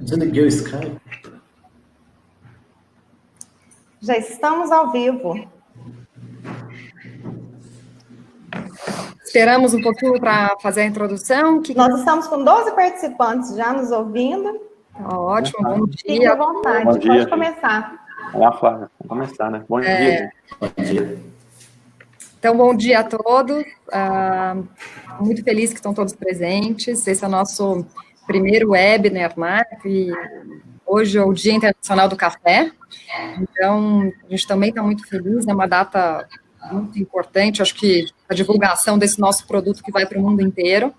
Desliguei o Skype. Já estamos ao vivo. Esperamos um pouquinho para fazer a introdução. Nós estamos com 12 participantes já nos ouvindo. Ótimo, bom dia. Fique à vontade, bom dia, pode começar. Olá, Flávia. Vamos começar, né? Bom dia. Bom dia. Então, bom dia a todos. Muito feliz que estão todos presentes. Esse é o nosso primeiro webinar, né? E hoje é o Dia Internacional do Café. Então, a gente também está muito feliz, é uma data muito importante, acho que a divulgação desse nosso produto que vai para o mundo inteiro.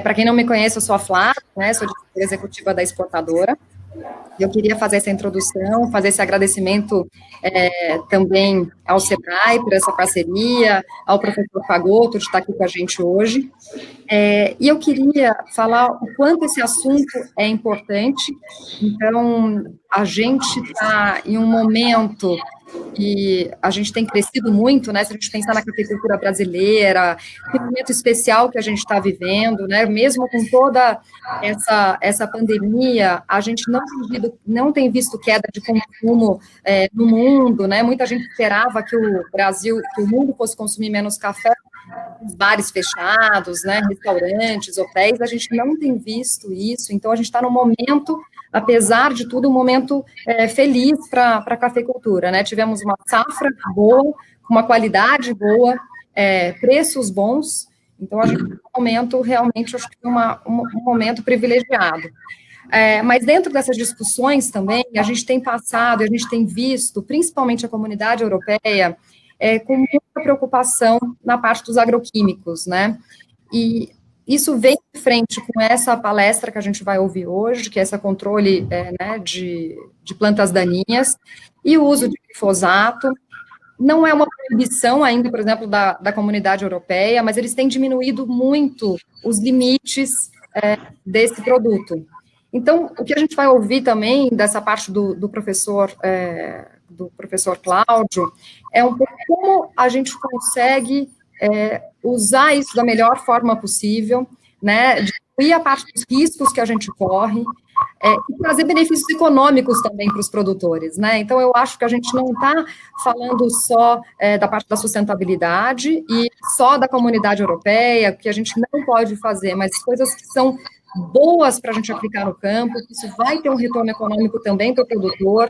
Para quem não me conhece, eu sou a Flávia, né, sou diretora executiva da Exportadora. Eu queria fazer essa introdução, fazer esse agradecimento também ao Sebrae por essa parceria, ao professor Pagotto de estar aqui com a gente hoje. E eu queria falar o quanto esse assunto é importante. Então, a gente está em um momento e a gente tem crescido muito, né, se a gente pensar na cafeicultura brasileira, que momento especial que a gente está vivendo, né, mesmo com toda essa pandemia, a gente não tem visto queda de consumo no mundo, né, muita gente esperava que o mundo fosse consumir menos café, os bares fechados, né, restaurantes, hotéis, a gente não tem visto isso, então a gente está num momento, apesar de tudo, um momento feliz para a cafeicultura, né, tivemos uma safra boa, uma qualidade boa, preços bons, então a gente está num momento realmente, acho que um momento privilegiado. Mas dentro dessas discussões também, a gente tem passado, a gente tem visto, principalmente a comunidade europeia, com muita preocupação na parte dos agroquímicos, né, e isso vem de frente com essa palestra que a gente vai ouvir hoje, que é esse controle né, de plantas daninhas, e o uso de glifosato. Não é uma proibição ainda, por exemplo, da comunidade europeia, mas eles têm diminuído muito os limites desse produto. Então, o que a gente vai ouvir também dessa parte do professor Cláudio, é um pouco como a gente consegue usar isso da melhor forma possível, né, diminuir a parte dos riscos que a gente corre, e trazer benefícios econômicos também para os produtores, né, então eu acho que a gente não está falando só da parte da sustentabilidade e só da comunidade europeia, que a gente não pode fazer, mas coisas que são boas para a gente aplicar no campo, que isso vai ter um retorno econômico também para o produtor,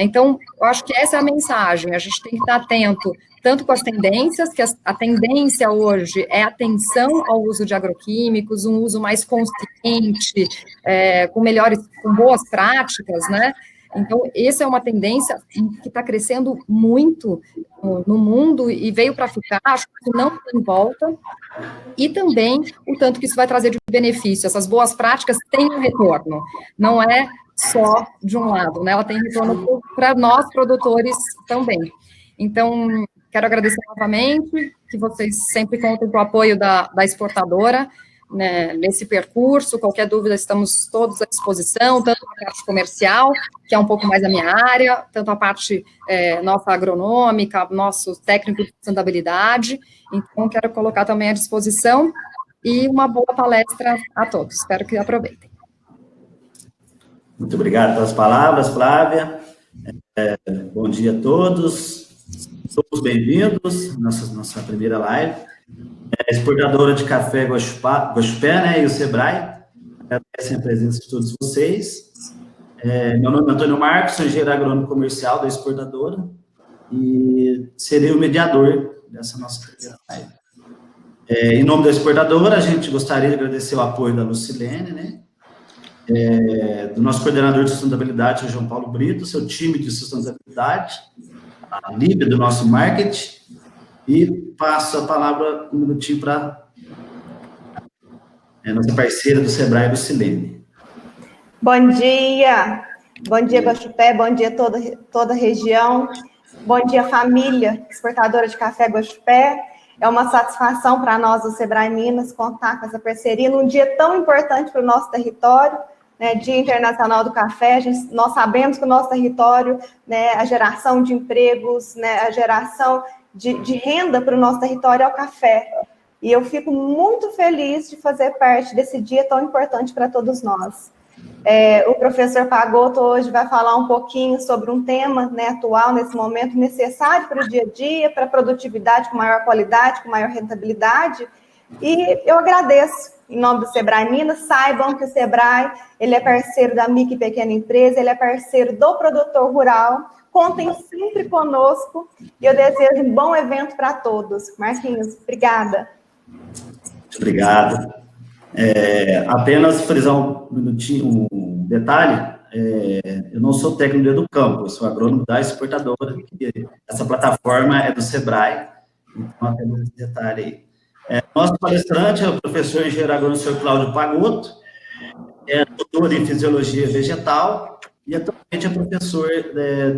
então, eu acho que essa é a mensagem, a gente tem que estar atento, tanto com as tendências, que a tendência hoje é atenção ao uso de agroquímicos, um uso mais consciente, com boas práticas, né, então, essa é uma tendência que está crescendo muito no mundo e veio para ficar, acho que não tem volta, e também o tanto que isso vai trazer de benefício. Essas boas práticas têm um retorno, não é só de um lado, né? Ela tem retorno para nós, produtores, também. Então, quero agradecer novamente, que vocês sempre contem com o apoio da Exportadora, né, nesse percurso. Qualquer dúvida, estamos todos à disposição, tanto a parte comercial, que é um pouco mais a minha área, tanto a parte nossa agronômica, nosso técnico de sustentabilidade. Então, quero colocar também à disposição e uma boa palestra a todos. Espero que aproveitem. Muito obrigado pelas palavras, Flávia. Bom dia a todos. Todos bem-vindos à nossa primeira live. Exportadora de café Guaxupé, né, e o Sebrae, agradecem a presença de todos vocês. Meu nome é Antônio Marcos, sou engenheiro agrônomo comercial da Exportadora e serei o mediador dessa nossa primeira live. Em nome da Exportadora, a gente gostaria de agradecer o apoio da Lucilene, né, do nosso coordenador de sustentabilidade, o João Paulo Brito, seu time de sustentabilidade, a Líbia do nosso marketing. E passo a palavra um minutinho para a nossa parceira do Sebrae, Lucilene. Bom dia Guaxupé, bom dia toda a região, bom dia família exportadora de café Guaxupé. É uma satisfação para nós do Sebrae Minas contar com essa parceria num dia tão importante para o nosso território, né, Dia Internacional do Café. Nós sabemos que o nosso território, né, a geração de empregos, né, a geração de renda para o nosso território é o café. E eu fico muito feliz de fazer parte desse dia tão importante para todos nós. O professor Pagotto hoje vai falar um pouquinho sobre um tema, né, atual, nesse momento, necessário para o dia a dia, para a produtividade com maior qualidade, com maior rentabilidade. E eu agradeço, em nome do Sebrae Minas. Saibam que o Sebrae, ele é parceiro da micro e pequena empresa, ele é parceiro do produtor rural. Contem sempre conosco e eu desejo um bom evento para todos. Marquinhos, obrigada. Obrigado. Apenas frisar um minutinho, um detalhe, eu não sou técnico do campo, eu sou agrônomo da exportadora, essa plataforma é do Sebrae, então apenas esse detalhe aí. Nosso palestrante é o professor engenheiro agrônomo, Sr. Cláudio Pagotto, é doutor em fisiologia vegetal e atualmente é professor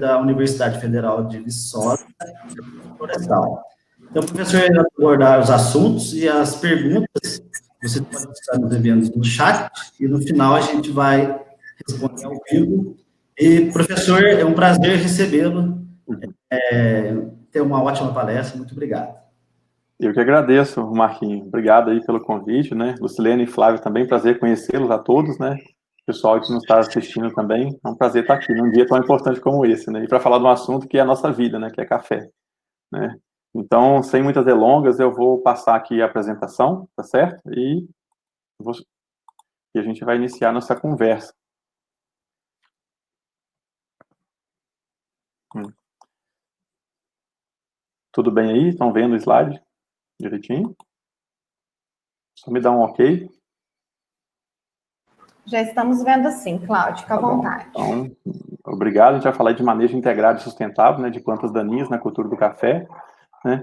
da Universidade Federal de Viçosa, florestal. Então, o professor irá abordar os assuntos e as perguntas. Você pode estar nos enviando no chat e no final a gente vai responder ao vivo. E, professor, é um prazer recebê-lo. Ter uma ótima palestra. Muito obrigado. Eu que agradeço, Marquinhos. Obrigado aí pelo convite, né? Lucilene e Flávio também, prazer conhecê-los a todos, né? Pessoal que nos está assistindo também, é um prazer estar aqui num dia tão importante como esse, né? E para falar de um assunto que é a nossa vida, né? Que é café, né? Então, sem muitas delongas, eu vou passar aqui a apresentação, tá certo? E a gente vai iniciar nossa conversa. Tudo bem aí? Estão vendo o slide direitinho? Só me dá um ok. Já estamos vendo sim, Cláudio, fica à vontade. Então, obrigado. A gente vai falar de manejo integrado e sustentável, né, de plantas daninhas na cultura do café, né?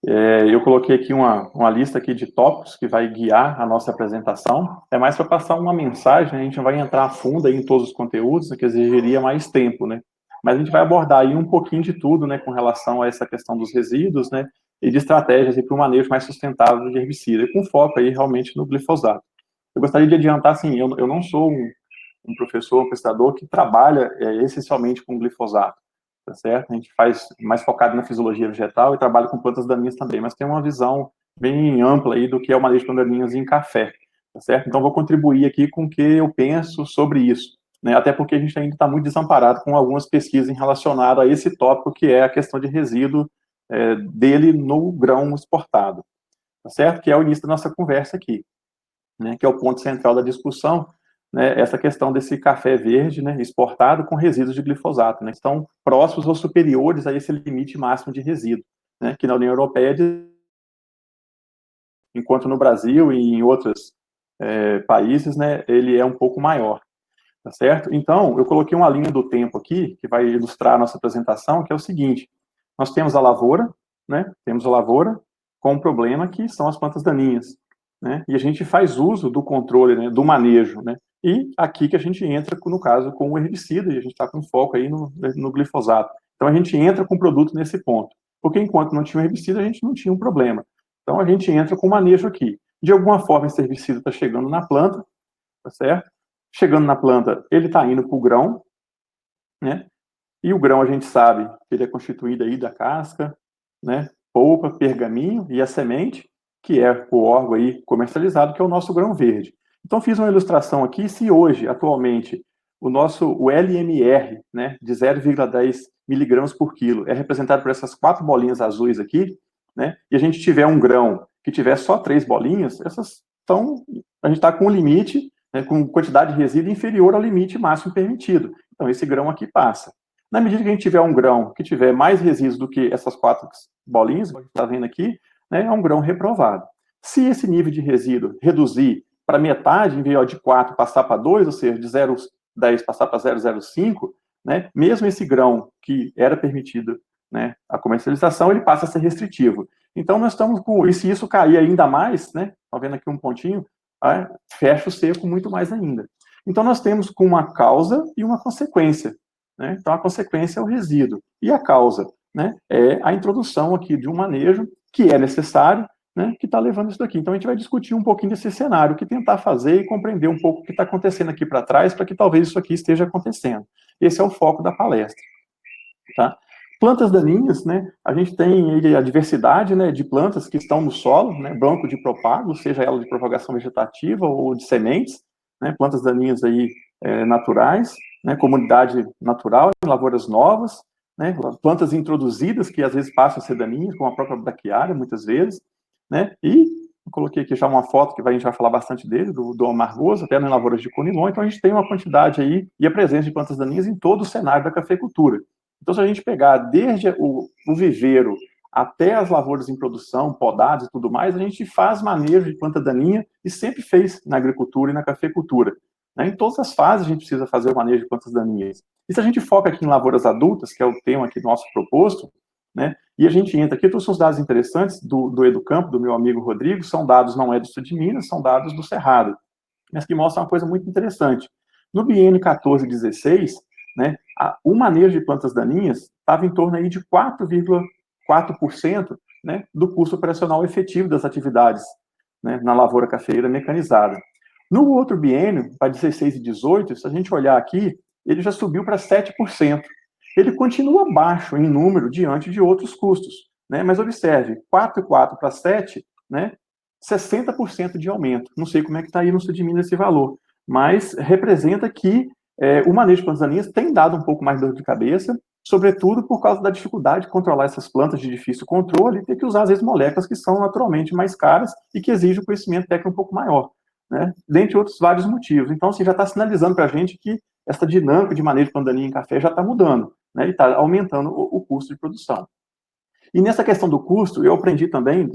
Eu coloquei aqui uma lista aqui de tópicos que vai guiar a nossa apresentação. É mais para passar uma mensagem, né? A gente não vai entrar a fundo aí em todos os conteúdos, que exigiria mais tempo, né? Mas a gente vai abordar aí um pouquinho de tudo, né, com relação a essa questão dos resíduos, né, e de estratégias para o manejo mais sustentável de herbicida, e com foco aí realmente no glifosato. Eu gostaria de adiantar, assim, eu não sou um professor, um pesquisador que trabalha essencialmente com glifosato, tá certo? A gente faz mais focado na fisiologia vegetal e trabalha com plantas daninhas também, mas tem uma visão bem ampla aí do que é o manejo de plantas daninhas em café, tá certo? Então, vou contribuir aqui com o que eu penso sobre isso, né? Até porque a gente ainda está muito desamparado com algumas pesquisas relacionadas a esse tópico, que é a questão de resíduo dele no grão exportado, tá certo? Que é o início da nossa conversa aqui, né? Que é o ponto central da discussão, né, essa questão desse café verde, né, exportado com resíduos de glifosato, né, que estão próximos ou superiores a esse limite máximo de resíduo, né, que na União Europeia, enquanto no Brasil e em outros países, né, ele é um pouco maior, tá certo? Então, eu coloquei uma linha do tempo aqui, que vai ilustrar a nossa apresentação, que é o seguinte: nós temos a lavoura, né, temos a lavoura com um problema que são as plantas daninhas, né, e a gente faz uso do controle, né, do manejo, né, e aqui que a gente entra, no caso, com o herbicida, e a gente está com foco aí no glifosato. Então, a gente entra com o produto nesse ponto, porque enquanto não tinha um herbicida, a gente não tinha um problema. Então, a gente entra com o manejo aqui. De alguma forma, esse herbicida está chegando na planta, tá certo? Chegando na planta, ele está indo para o grão, né? E o grão, a gente sabe que ele é constituído aí da casca, né? Polpa, pergaminho e a semente, que é o órgão aí comercializado, que é o nosso grão verde. Então, fiz uma ilustração aqui. Se hoje, atualmente, o LMR, né, de 0,10 miligramas por quilo, é representado por essas 4 bolinhas azuis aqui, né, e a gente tiver um grão que tiver só 3 bolinhas, a gente está com um limite, né, com quantidade de resíduo inferior ao limite máximo permitido. Então, esse grão aqui passa. Na medida que a gente tiver um grão que tiver mais resíduos do que essas 4 bolinhas, que a gente está vendo aqui, né, é um grão reprovado. Se esse nível de resíduo reduzir para metade, em vez de 4 passar para 2, ou seja, de 0,10 passar para 0,05, né, mesmo esse grão que era permitido, né, a comercialização, ele passa a ser restritivo. Então, nós estamos com, e se isso cair ainda mais, né, tá vendo aqui um pontinho, fecha o seco muito mais ainda. Então, nós temos com uma causa e uma consequência, né? Então, a consequência é o resíduo, e a causa, né, é a introdução aqui de um manejo que é necessário, né, que está levando isso daqui. Então, a gente vai discutir um pouquinho desse cenário, que tentar fazer e compreender um pouco o que está acontecendo aqui para trás, para que talvez isso aqui esteja acontecendo. Esse é o foco da palestra. Tá? Plantas daninhas, né, a gente tem a diversidade, né, de plantas que estão no solo, né, banco de propago, seja ela de propagação vegetativa ou de sementes, né, plantas daninhas aí naturais, né, comunidade natural, lavouras novas, né, plantas introduzidas que às vezes passam a ser daninhas, como a própria braquiária, muitas vezes, né, e eu coloquei aqui já uma foto que a gente vai falar bastante dele, do amargoso, até nas lavouras de conilon. Então a gente tem uma quantidade aí e a presença de plantas daninhas em todo o cenário da cafeicultura. Então, se a gente pegar desde o viveiro até as lavouras em produção, podadas e tudo mais, a gente faz manejo de planta daninha e sempre fez na agricultura e na cafeicultura. Né? Em todas as fases a gente precisa fazer o manejo de plantas daninhas. E se a gente foca aqui em lavouras adultas, que é o tema aqui nosso proposto, né? E a gente entra aqui, eu trouxe uns dados interessantes do Educampo, do meu amigo Rodrigo, são dados não é do Sul de Minas, são dados do Cerrado, mas que mostram uma coisa muito interessante. No biênio 14-16, né, o manejo de plantas daninhas estava em torno aí de 4,4%, né, do custo operacional efetivo das atividades, né, na lavoura cafeeira mecanizada. No outro biênio, para 16 e 18, se a gente olhar aqui, ele já subiu para 7%. Ele continua baixo em número diante de outros custos, né? Mas observe, 4,4 para 7, né? 60% de aumento. Não sei como é que está aí no Sul de Minas esse valor, mas representa que o manejo de plantas daninhas tem dado um pouco mais de dor de cabeça, sobretudo por causa da dificuldade de controlar essas plantas de difícil controle e ter que usar, às vezes, moléculas que são naturalmente mais caras e que exigem um conhecimento técnico um pouco maior, né? Dentre outros vários motivos. Então, assim, já está sinalizando para a gente que essa dinâmica de manejo de planta daninha em café já está mudando, né, e está aumentando o custo de produção. E nessa questão do custo, eu aprendi também,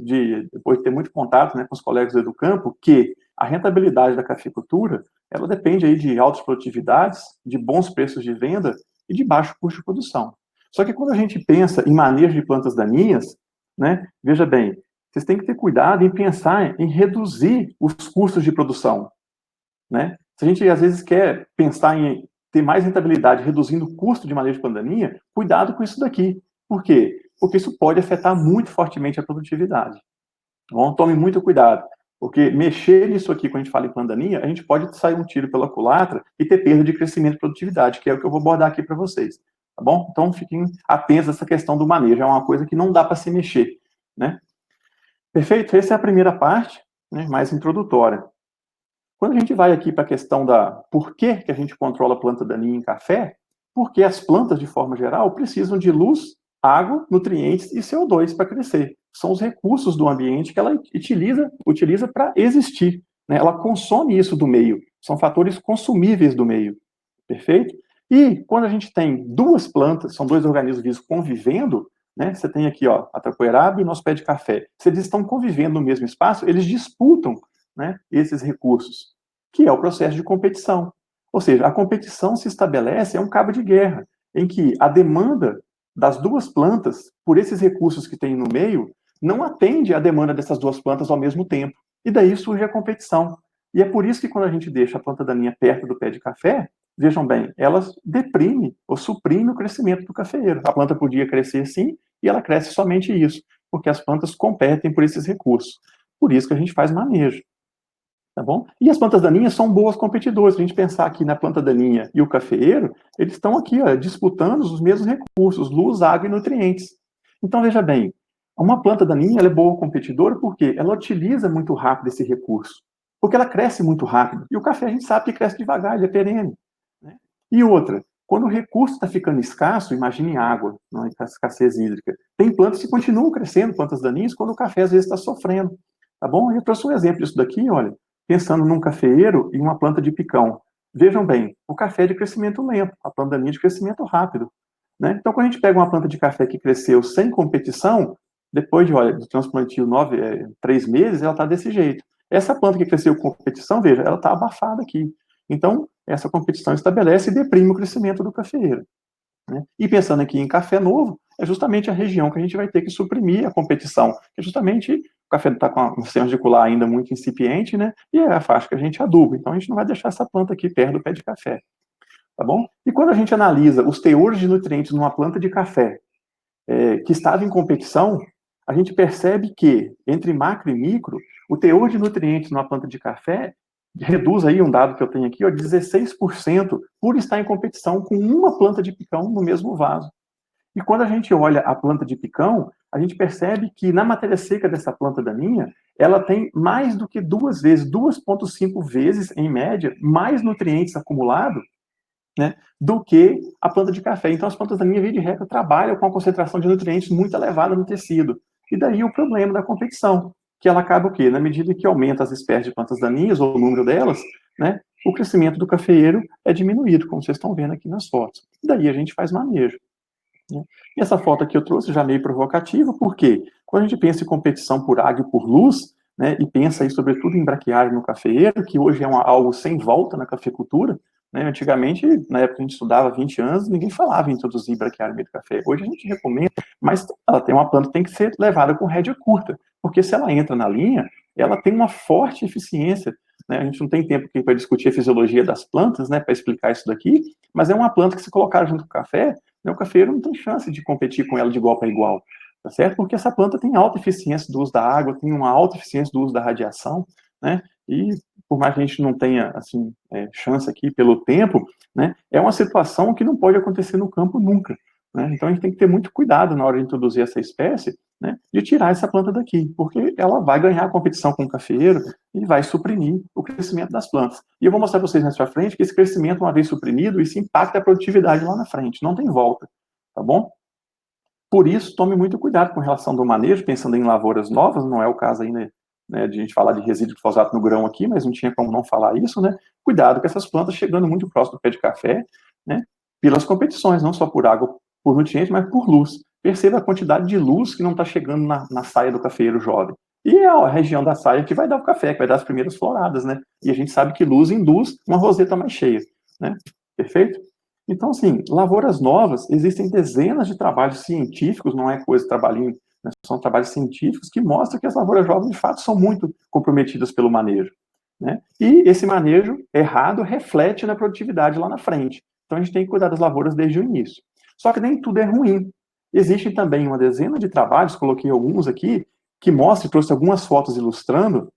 depois de ter muito contato, né, com os colegas do Educampo, que a rentabilidade da cafeicultura, ela depende aí de altas produtividades, de bons preços de venda e de baixo custo de produção. Só que quando a gente pensa em manejo de plantas daninhas, né, veja bem, vocês têm que ter cuidado em pensar em reduzir os custos de produção, né? Se a gente, às vezes, quer pensar em ter mais rentabilidade reduzindo o custo de manejo de planta daninha, cuidado com isso daqui. Por quê? Porque isso pode afetar muito fortemente a produtividade. Então, tome muito cuidado, porque mexer nisso aqui, quando a gente fala em planta daninha, a gente pode sair um tiro pela culatra e ter perda de crescimento e produtividade, que é o que eu vou abordar aqui para vocês. Tá bom? Então, fiquem atentos a essa questão do manejo. É uma coisa que não dá para se mexer, né? Perfeito? Essa é a primeira parte, né, mais introdutória. Quando a gente vai aqui para a questão da por que a gente controla a planta daninha em café, porque as plantas, de forma geral, precisam de luz, água, nutrientes e CO2 para crescer. São os recursos do ambiente que ela utiliza para existir, né? Ela consome isso do meio. São fatores consumíveis do meio. Perfeito? E quando a gente tem duas plantas, são dois organismos vivos convivendo, né? Você tem aqui, ó, a taquaraba e o nosso pé de café. Se eles estão convivendo no mesmo espaço, eles disputam, né, esses recursos, que é o processo de competição. Ou seja, a competição se estabelece, é um cabo de guerra, em que a demanda das duas plantas, por esses recursos que tem no meio, não atende à demanda dessas duas plantas ao mesmo tempo. E daí surge a competição. E é por isso que quando a gente deixa a planta daninha perto do pé de café, vejam bem, ela deprime ou suprime o crescimento do cafeeiro. A planta podia crescer sim, e ela cresce somente isso, porque as plantas competem por esses recursos. Por isso que a gente faz manejo. Tá bom? E as plantas daninhas são boas competidoras. Se a gente pensar aqui na planta daninha e o cafeeiro, eles estão aqui, ó, disputando os mesmos recursos, luz, água e nutrientes. Então, veja bem, uma planta daninha ela é boa competidora porque ela utiliza muito rápido esse recurso. Porque ela cresce muito rápido. E o café a gente sabe que cresce devagar, ele é perene, né? E outra, quando o recurso está ficando escasso, imagine água, não é? Escassez hídrica. Tem plantas que continuam crescendo, plantas daninhas, quando o café às vezes está sofrendo. Tá bom? Eu trouxe um exemplo disso daqui, olha. Pensando num cafeeiro e uma planta de picão. Vejam bem, o café é de crescimento lento, a planta daninha é de crescimento rápido, né? Então, quando a gente pega uma planta de café que cresceu sem competição, depois do transplantio 3 meses, ela está desse jeito. Essa planta que cresceu com competição, veja, ela está abafada aqui. Então, essa competição estabelece e deprime o crescimento do cafeeiro, né? E pensando aqui em café novo, é justamente a região que a gente vai ter que suprimir a competição, que é justamente o café está com um sistema radicular ainda muito incipiente, né? E é a faixa que a gente aduba. Então, a gente não vai deixar essa planta aqui perto do pé de café. Tá bom? E quando a gente analisa os teores de nutrientes numa planta de café que estava em competição, a gente percebe que, entre macro e micro, o teor de nutrientes numa planta de café reduz aí, um dado que eu tenho aqui, ó, 16% por estar em competição com uma planta de picão no mesmo vaso. E quando a gente olha a planta de picão, a gente percebe que na matéria seca dessa planta daninha, ela tem mais do que 2,5 vezes, em média, mais nutrientes acumulados, né, do que a planta de café. Então, as plantas daninhas, via de regra, trabalham com a concentração de nutrientes muito elevada no tecido. E daí o problema da competição, que ela acaba o quê? Na medida que aumenta as espécies de plantas daninhas, ou o número delas, né, o crescimento do cafeeiro é diminuído, como vocês estão vendo aqui nas fotos. Daí a gente faz manejo. Né? E essa foto aqui eu trouxe já meio provocativa, porque quando a gente pensa em competição por água e por luz, né, e pensa aí sobretudo em braquiária no cafeeiro, que hoje é algo sem volta na cafeicultura, né, antigamente, na época que a gente estudava 20 anos, ninguém falava em introduzir braquiária no meio do café. Hoje a gente recomenda, mas ela tem uma planta que tem que ser levada com rédea curta, porque se ela entra na linha, ela tem uma forte eficiência. Né? A gente não tem tempo aqui para discutir a fisiologia das plantas, né, para explicar isso daqui, mas é uma planta que se colocar junto com o café, né, o cafeiro não tem chance de competir com ela de igual para igual, tá certo? Porque essa planta tem alta eficiência do uso da água, tem uma alta eficiência do uso da radiação, né? E por mais que a gente não tenha, assim, chance aqui pelo tempo, né, é uma situação que não pode acontecer no campo nunca, né? Então a gente tem que ter muito cuidado na hora de introduzir essa espécie, né, de tirar essa planta daqui, porque ela vai ganhar a competição com o cafeeiro e vai suprimir o crescimento das plantas. E eu vou mostrar para vocês mais para frente que esse crescimento, uma vez suprimido, isso impacta a produtividade lá na frente, não tem volta, tá bom? Por isso, tome muito cuidado com relação do manejo, pensando em lavouras novas, não é o caso ainda, né, de a gente falar de resíduo de fosfato no grão aqui, mas não tinha como não falar isso, né? Cuidado com essas plantas chegando muito próximo do pé de café, né? Pelas competições, não só por água, por nutrientes, mas por luz. Perceba a quantidade de luz que não está chegando na saia do cafeeiro jovem. E é a região da saia que vai dar o café, que vai dar as primeiras floradas, né? E a gente sabe que luz induz uma roseta mais cheia, né? Perfeito? Então, assim, lavouras novas, existem dezenas de trabalhos científicos, não é coisa de trabalhinho, né? São trabalhos científicos que mostram que as lavouras jovens, de fato, são muito comprometidas pelo manejo, né? E esse manejo errado reflete na produtividade lá na frente. Então, a gente tem que cuidar das lavouras desde o início. Só que nem tudo é ruim. Existem também uma dezena de trabalhos, coloquei alguns aqui, que mostram, trouxe algumas fotos ilustrando,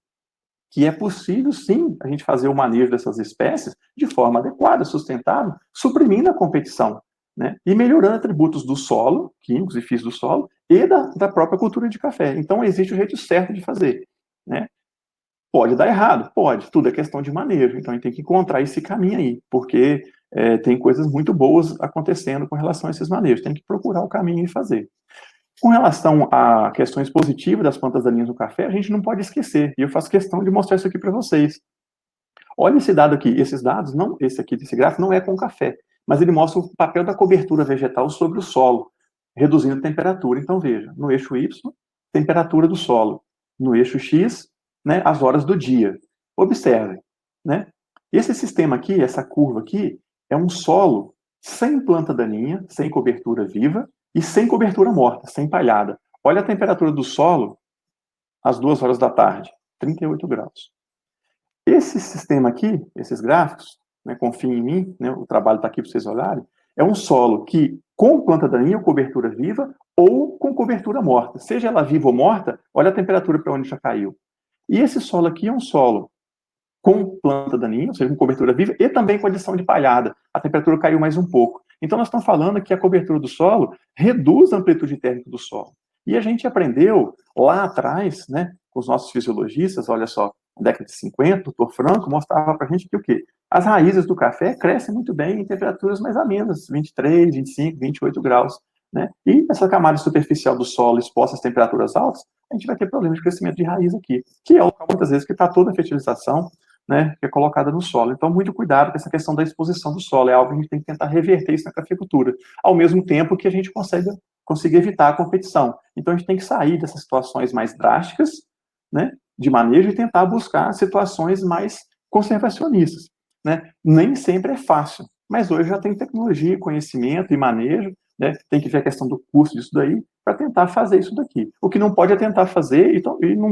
que é possível, sim, a gente fazer o manejo dessas espécies de forma adequada, sustentável, suprimindo a competição, né? E melhorando atributos do solo, químicos e físicos do solo, e da própria cultura de café. Então, existe o jeito certo de fazer, né? Pode dar errado? Pode. Tudo é questão de manejo. Então, a gente tem que encontrar esse caminho aí, porque tem coisas muito boas acontecendo com relação a esses manejos. Tem que procurar o caminho e fazer. Com relação a questões positivas das plantas daninhas no café, a gente não pode esquecer. E eu faço questão de mostrar isso aqui para vocês. Olha esse dado aqui. Esses dados, não, esse aqui desse gráfico, não é com café, mas ele mostra o papel da cobertura vegetal sobre o solo, reduzindo a temperatura. Então, veja, no eixo Y, temperatura do solo. No eixo X, né, as horas do dia. Observem, né? Esse sistema aqui, essa curva aqui, é um solo sem planta daninha, sem cobertura viva e sem cobertura morta, sem palhada. Olha a temperatura do solo às 2 horas da tarde, 38 graus. Esse sistema aqui, esses gráficos, né, confiem em mim, né, o trabalho está aqui para vocês olharem, é um solo que, com planta daninha ou cobertura viva, ou com cobertura morta. Seja ela viva ou morta, olha a temperatura para onde já caiu. E esse solo aqui é um solo com planta daninha, ou seja, com cobertura viva, e também com adição de palhada. A temperatura caiu mais um pouco. Então, nós estamos falando que a cobertura do solo reduz a amplitude térmica do solo. E a gente aprendeu lá atrás, né, com os nossos fisiologistas, olha só, na década de 50, o Dr. Franco mostrava para a gente que o quê? As raízes do café crescem muito bem em temperaturas mais amenas, 23, 25, 28 graus. Né? E essa camada superficial do solo exposta às temperaturas altas, a gente vai ter problema de crescimento de raiz aqui, que é o local, muitas vezes, que está toda a fertilização, né, que é colocada no solo. Então, muito cuidado com essa questão da exposição do solo. É algo que a gente tem que tentar reverter isso na cafeicultura, ao mesmo tempo que a gente consiga evitar a competição. Então, a gente tem que sair dessas situações mais drásticas, né, de manejo e tentar buscar situações mais conservacionistas. Né? Nem sempre é fácil, mas hoje já tem tecnologia, conhecimento e manejo, né? Tem que ver a questão do custo disso daí para tentar fazer isso daqui. O que não pode é tentar fazer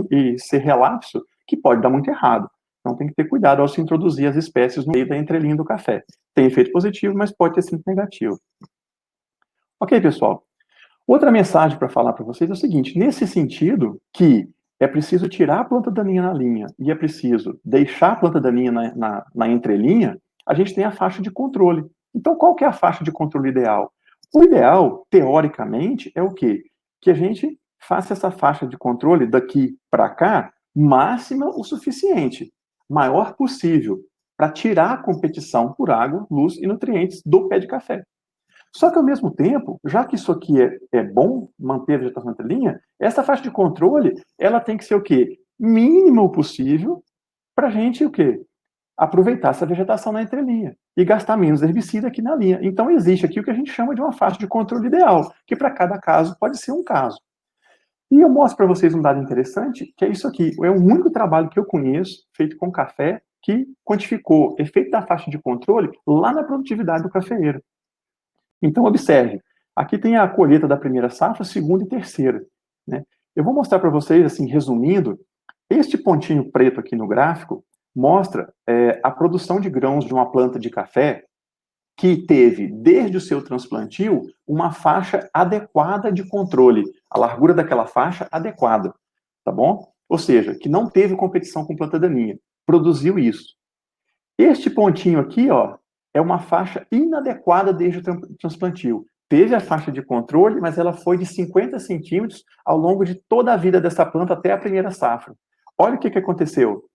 e ser relapso, que pode dar muito errado. Então tem que ter cuidado ao se introduzir as espécies no meio da entrelinha do café. Tem efeito positivo, mas pode ter sido negativo. Ok, pessoal? Outra mensagem para falar para vocês é o seguinte, nesse sentido que é preciso tirar a planta daninha na linha e é preciso deixar a planta daninha na entrelinha, a gente tem a faixa de controle. Então, qual que é a faixa de controle ideal? O ideal, teoricamente, é o quê? Que a gente faça essa faixa de controle daqui para cá máxima o suficiente, maior possível, para tirar a competição por água, luz e nutrientes do pé de café. Só que, ao mesmo tempo, já que isso aqui é bom, manter a vegetação na entrelinha, essa faixa de controle, ela tem que ser o quê? Mínimo possível para a gente, o quê? Aproveitar essa vegetação na entrelinha e gastar menos herbicida aqui na linha. Então, existe aqui o que a gente chama de uma faixa de controle ideal, que para cada caso pode ser um caso. E eu mostro para vocês um dado interessante, que é isso aqui. É o único trabalho que eu conheço, feito com café, que quantificou efeito da faixa de controle lá na produtividade do cafeeiro. Então, observe. Aqui tem a colheita da primeira safra, segunda e terceira. Né? Eu vou mostrar para vocês, assim, resumindo, este pontinho preto aqui no gráfico mostra a produção de grãos de uma planta de café que teve, desde o seu transplantio, uma faixa adequada de controle, a largura daquela faixa adequada, tá bom? Ou seja, que não teve competição com planta daninha, produziu isso. Este pontinho aqui, ó, é uma faixa inadequada desde o transplantio. Teve a faixa de controle, mas ela foi de 50 centímetros ao longo de toda a vida dessa planta até a primeira safra. Olha o que aconteceu.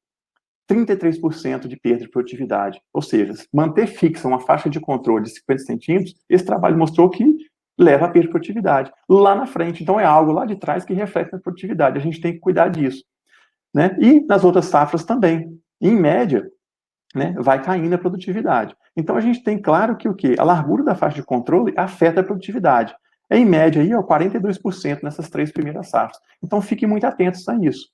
33% de perda de produtividade. Ou seja, manter fixa uma faixa de controle de 50 centímetros, esse trabalho mostrou que leva a perda de produtividade. Lá na frente, então é algo lá de trás que reflete na produtividade. A gente tem que cuidar disso. Né? E nas outras safras também. Em média, né, vai caindo a produtividade. Então a gente tem claro que o quê? A largura da faixa de controle afeta a produtividade. Em média, aí, ó, 42% nessas 3 primeiras safras. Então fiquem muito atentos a isso.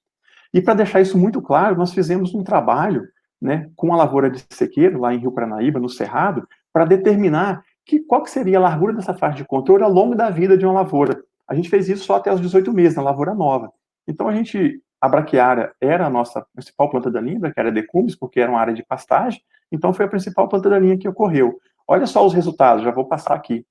E para deixar isso muito claro, nós fizemos um trabalho, né, com a lavoura de sequeiro, lá em Rio Paranaíba, no Cerrado, para determinar qual que seria a largura dessa faixa de controle ao longo da vida de uma lavoura. A gente fez isso só até os 18 meses, na lavoura nova. Então a braquiária era a nossa principal planta daninha, a braquiária decumbens, porque era uma área de pastagem, então foi a principal planta daninha que ocorreu. Olha só os resultados, já vou passar aqui.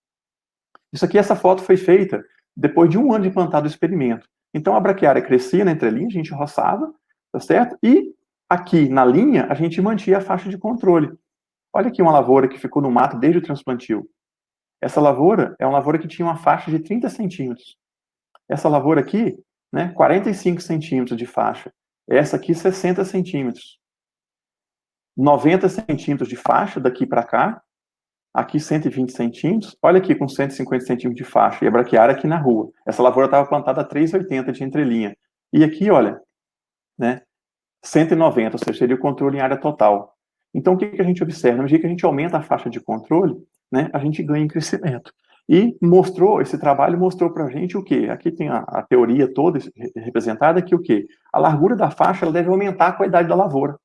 Isso aqui, essa foto foi feita depois de 1 ano de plantado o experimento. Então, a braquiária crescia na entrelinha, a gente roçava, tá certo? E aqui na linha, a gente mantinha a faixa de controle. Olha aqui uma lavoura que ficou no mato desde o transplantio. Essa lavoura é uma lavoura que tinha uma faixa de 30 centímetros. Essa lavoura aqui, né, 45 centímetros de faixa. Essa aqui, 60 centímetros. 90 centímetros de faixa daqui para cá. Aqui 120 centímetros, olha aqui com 150 centímetros de faixa, e a braquiária aqui na rua. Essa lavoura estava plantada a 3,80 de entrelinha. E aqui, olha, né, 190, ou seja, seria o controle em área total. Então, o que a gente observa? Na medida que a gente aumenta a faixa de controle, né, a gente ganha em crescimento. E esse trabalho mostrou para a gente o quê? Aqui tem a teoria toda representada, que o quê? A largura da faixa ela deve aumentar a qualidade da lavoura.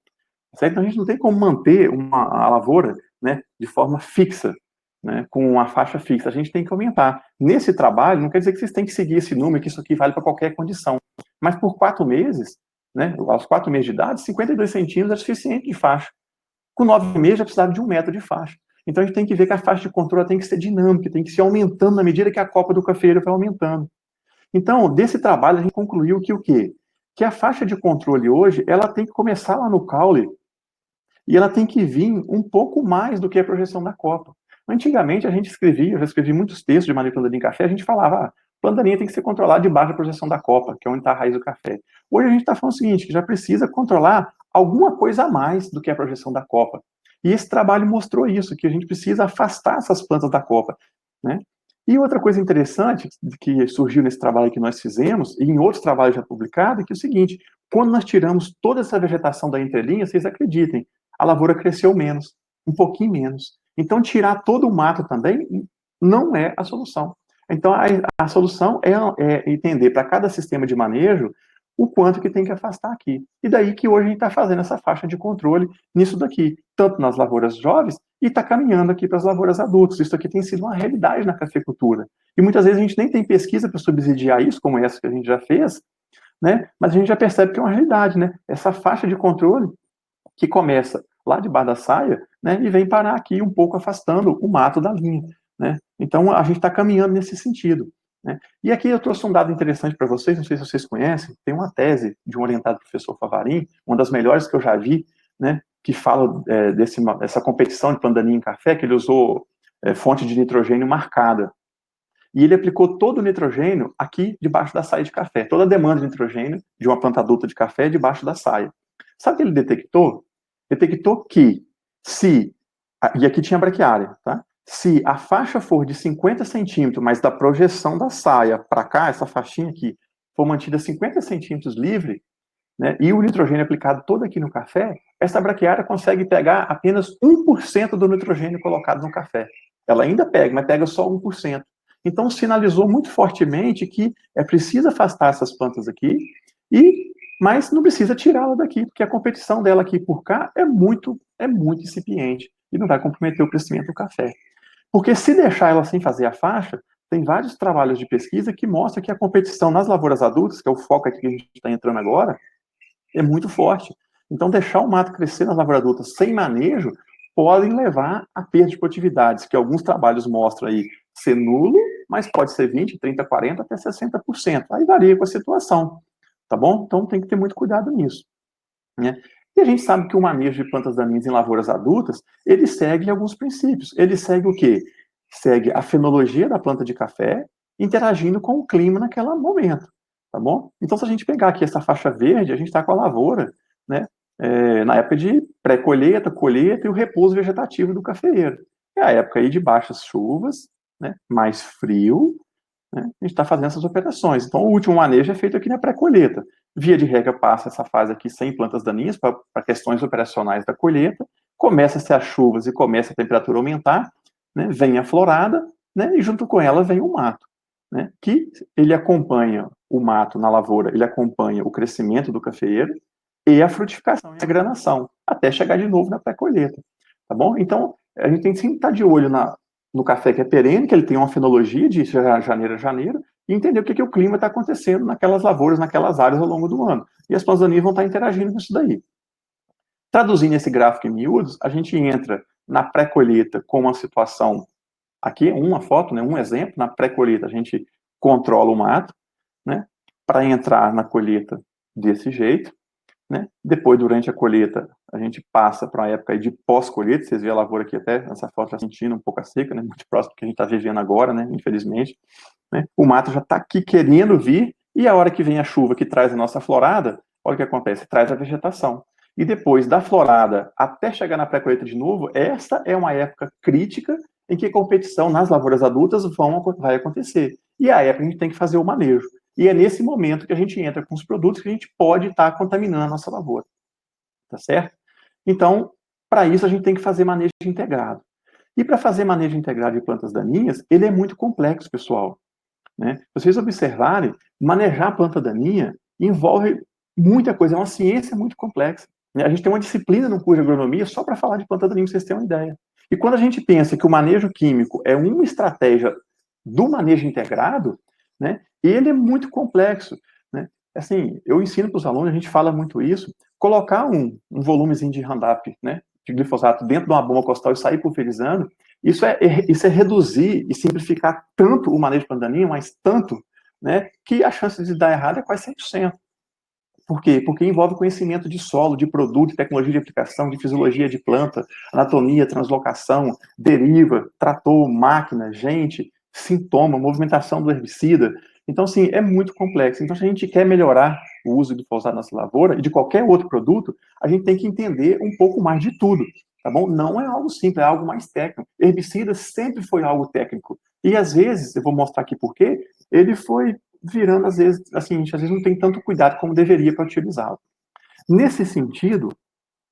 Certo? Então, a gente não tem como manter a lavoura, né, de forma fixa, né, com uma faixa fixa. A gente tem que aumentar. Nesse trabalho, não quer dizer que vocês têm que seguir esse número, que isso aqui vale para qualquer condição. Mas por 4 meses, né, aos 4 meses de idade, 52 centímetros é suficiente de faixa. Com 9 meses, já precisava de 1 metro de faixa. Então, a gente tem que ver que a faixa de controle tem que ser dinâmica, tem que ser aumentando na medida que a copa do cafeeiro vai aumentando. Então, desse trabalho, a gente concluiu que o quê? Que a faixa de controle hoje, ela tem que começar lá no caule, e ela tem que vir um pouco mais do que a projeção da copa. Antigamente, a gente escrevia, eu já escrevi muitos textos de manejo de planta daninha em café, a gente falava, planta daninha tem que ser controlada debaixo da projeção da copa, que é onde está a raiz do café. Hoje a gente está falando o seguinte, que já precisa controlar alguma coisa a mais do que a projeção da copa. E esse trabalho mostrou isso, que a gente precisa afastar essas plantas da copa, né? E outra coisa interessante que surgiu nesse trabalho que nós fizemos, e em outros trabalhos já publicados, é que é o seguinte, quando nós tiramos toda essa vegetação da entrelinha, vocês acreditem, a lavoura cresceu menos, um pouquinho menos. Então, tirar todo o mato também não é a solução. Então, a solução é entender para cada sistema de manejo o quanto que tem que afastar aqui. E daí que hoje a gente está fazendo essa faixa de controle nisso daqui, tanto nas lavouras jovens e está caminhando aqui para as lavouras adultas. Isso aqui tem sido uma realidade na cafeicultura. E muitas vezes a gente nem tem pesquisa para subsidiar isso, como essa que a gente já fez, né? Mas a gente já percebe que é uma realidade, né? Essa faixa de controle que começa lá debaixo da saia, né, e vem parar aqui um pouco afastando o mato da linha, né? Então, a gente está caminhando nesse sentido, né? E aqui eu trouxe um dado interessante para vocês, não sei se vocês conhecem, tem uma tese de um orientado professor Favarin, uma das melhores que eu já vi, né, que fala dessa competição de planta daninha em café, que ele usou fonte de nitrogênio marcada. e ele aplicou todo o nitrogênio aqui debaixo da saia de café. Toda a demanda de nitrogênio de uma planta adulta de café é debaixo da saia. Sabe o que ele detectou? Detectou que e aqui tinha braquiária, tá? Se a faixa for de 50 centímetros, mas da projeção da saia para cá, essa faixinha aqui, for mantida 50 centímetros livre, né, e o nitrogênio aplicado todo aqui no café, essa braquiária consegue pegar apenas 1% do nitrogênio colocado no café. Ela ainda pega, mas pega só 1%. Então, sinalizou muito fortemente que é preciso afastar essas plantas aqui, mas não precisa tirá-la daqui, porque a competição dela aqui por cá é muito incipiente e não vai comprometer o crescimento do café. Porque se deixar ela sem fazer a faixa, tem vários trabalhos de pesquisa que mostram que a competição nas lavouras adultas, que é o foco aqui que a gente está entrando agora, é muito forte. Então, deixar o mato crescer nas lavouras adultas sem manejo podem levar a perda de produtividades, que alguns trabalhos mostram aí ser nulo, mas pode ser 20%, 30%, 40%, até 60%. Aí varia com a situação, tá bom? Então, tem que ter muito cuidado nisso, né? E a gente sabe que o manejo de plantas daninhas em lavouras adultas, ele segue alguns princípios. Ele segue o quê? Segue a fenologia da planta de café, interagindo com o clima naquele momento, tá bom? Então, se a gente pegar aqui essa faixa verde, a gente está com a lavoura, né, na época de pré-colheita, colheita e o repouso vegetativo do cafeeiro. É a época aí de baixas chuvas, né, mais frio, né, a gente está fazendo essas operações. Então, o último manejo é feito aqui na pré-colheita. Via de regra, passa essa fase aqui sem plantas daninhas para questões operacionais da colheita, começa-se as chuvas e começa a temperatura aumentar, né, vem a florada, né, e junto com ela vem o mato, né, que ele acompanha o mato na lavoura, ele acompanha o crescimento do cafeeiro e a frutificação e a granação, até chegar de novo na pré-colheita, tá bom? Então, a gente tem que sempre estar de olho no café que é perene, que ele tem uma fenologia de janeiro a janeiro, e entender o que o clima está acontecendo naquelas lavouras, naquelas áreas ao longo do ano. E as plantas daninhas vão estar interagindo com isso daí. Traduzindo esse gráfico em miúdos, a gente entra na pré-colheita com uma situação, aqui uma foto, né, um exemplo, na pré-colheita a gente controla o mato, né, para entrar na colheita desse jeito, né? Depois, durante a colheita, a gente passa para a época de pós-colheita. Vocês veem a lavoura aqui até, nessa foto, já sentindo um pouco a seca, né? Muito próximo do que a gente está vivendo agora, né? Infelizmente. Né? O mato já está aqui querendo vir, e a hora que vem a chuva que traz a nossa florada, olha o que acontece, traz a vegetação. E depois da florada até chegar na pré-colheita de novo, essa é uma época crítica em que a competição nas lavouras adultas vai acontecer. E é a época que a gente tem que fazer o manejo. E é nesse momento que a gente entra com os produtos que a gente pode estar contaminando a nossa lavoura. Tá certo? Então, para isso, a gente tem que fazer manejo integrado. E para fazer manejo integrado de plantas daninhas, ele é muito complexo, pessoal. Né? Se vocês observarem, manejar planta daninha envolve muita coisa, é uma ciência muito complexa. Né? A gente tem uma disciplina no curso de agronomia só para falar de planta daninha, para vocês terem uma ideia. E quando a gente pensa que o manejo químico é uma estratégia do manejo integrado, né, ele é muito complexo. Né? Assim, eu ensino para os alunos, a gente fala muito isso, colocar um volumezinho de Roundup, né, de glifosato dentro de uma bomba costal e sair pulverizando, isso é reduzir e simplificar tanto o manejo de planta daninha, mas tanto, né, que a chance de dar errado é quase 100%. Por quê? Porque envolve conhecimento de solo, de produto, tecnologia de aplicação, de fisiologia de planta, anatomia, translocação, deriva, trator, máquina, gente, sintoma, movimentação do herbicida. Então, assim, é muito complexo. Então, se a gente quer melhorar o uso do glifosato na nossa lavoura e de qualquer outro produto, a gente tem que entender um pouco mais de tudo, tá bom? Não é algo simples, é algo mais técnico. Herbicida sempre foi algo técnico. E, às vezes, eu vou mostrar aqui por quê, ele foi virando, às vezes, assim, a gente às vezes não tem tanto cuidado como deveria para utilizá-lo. Nesse sentido,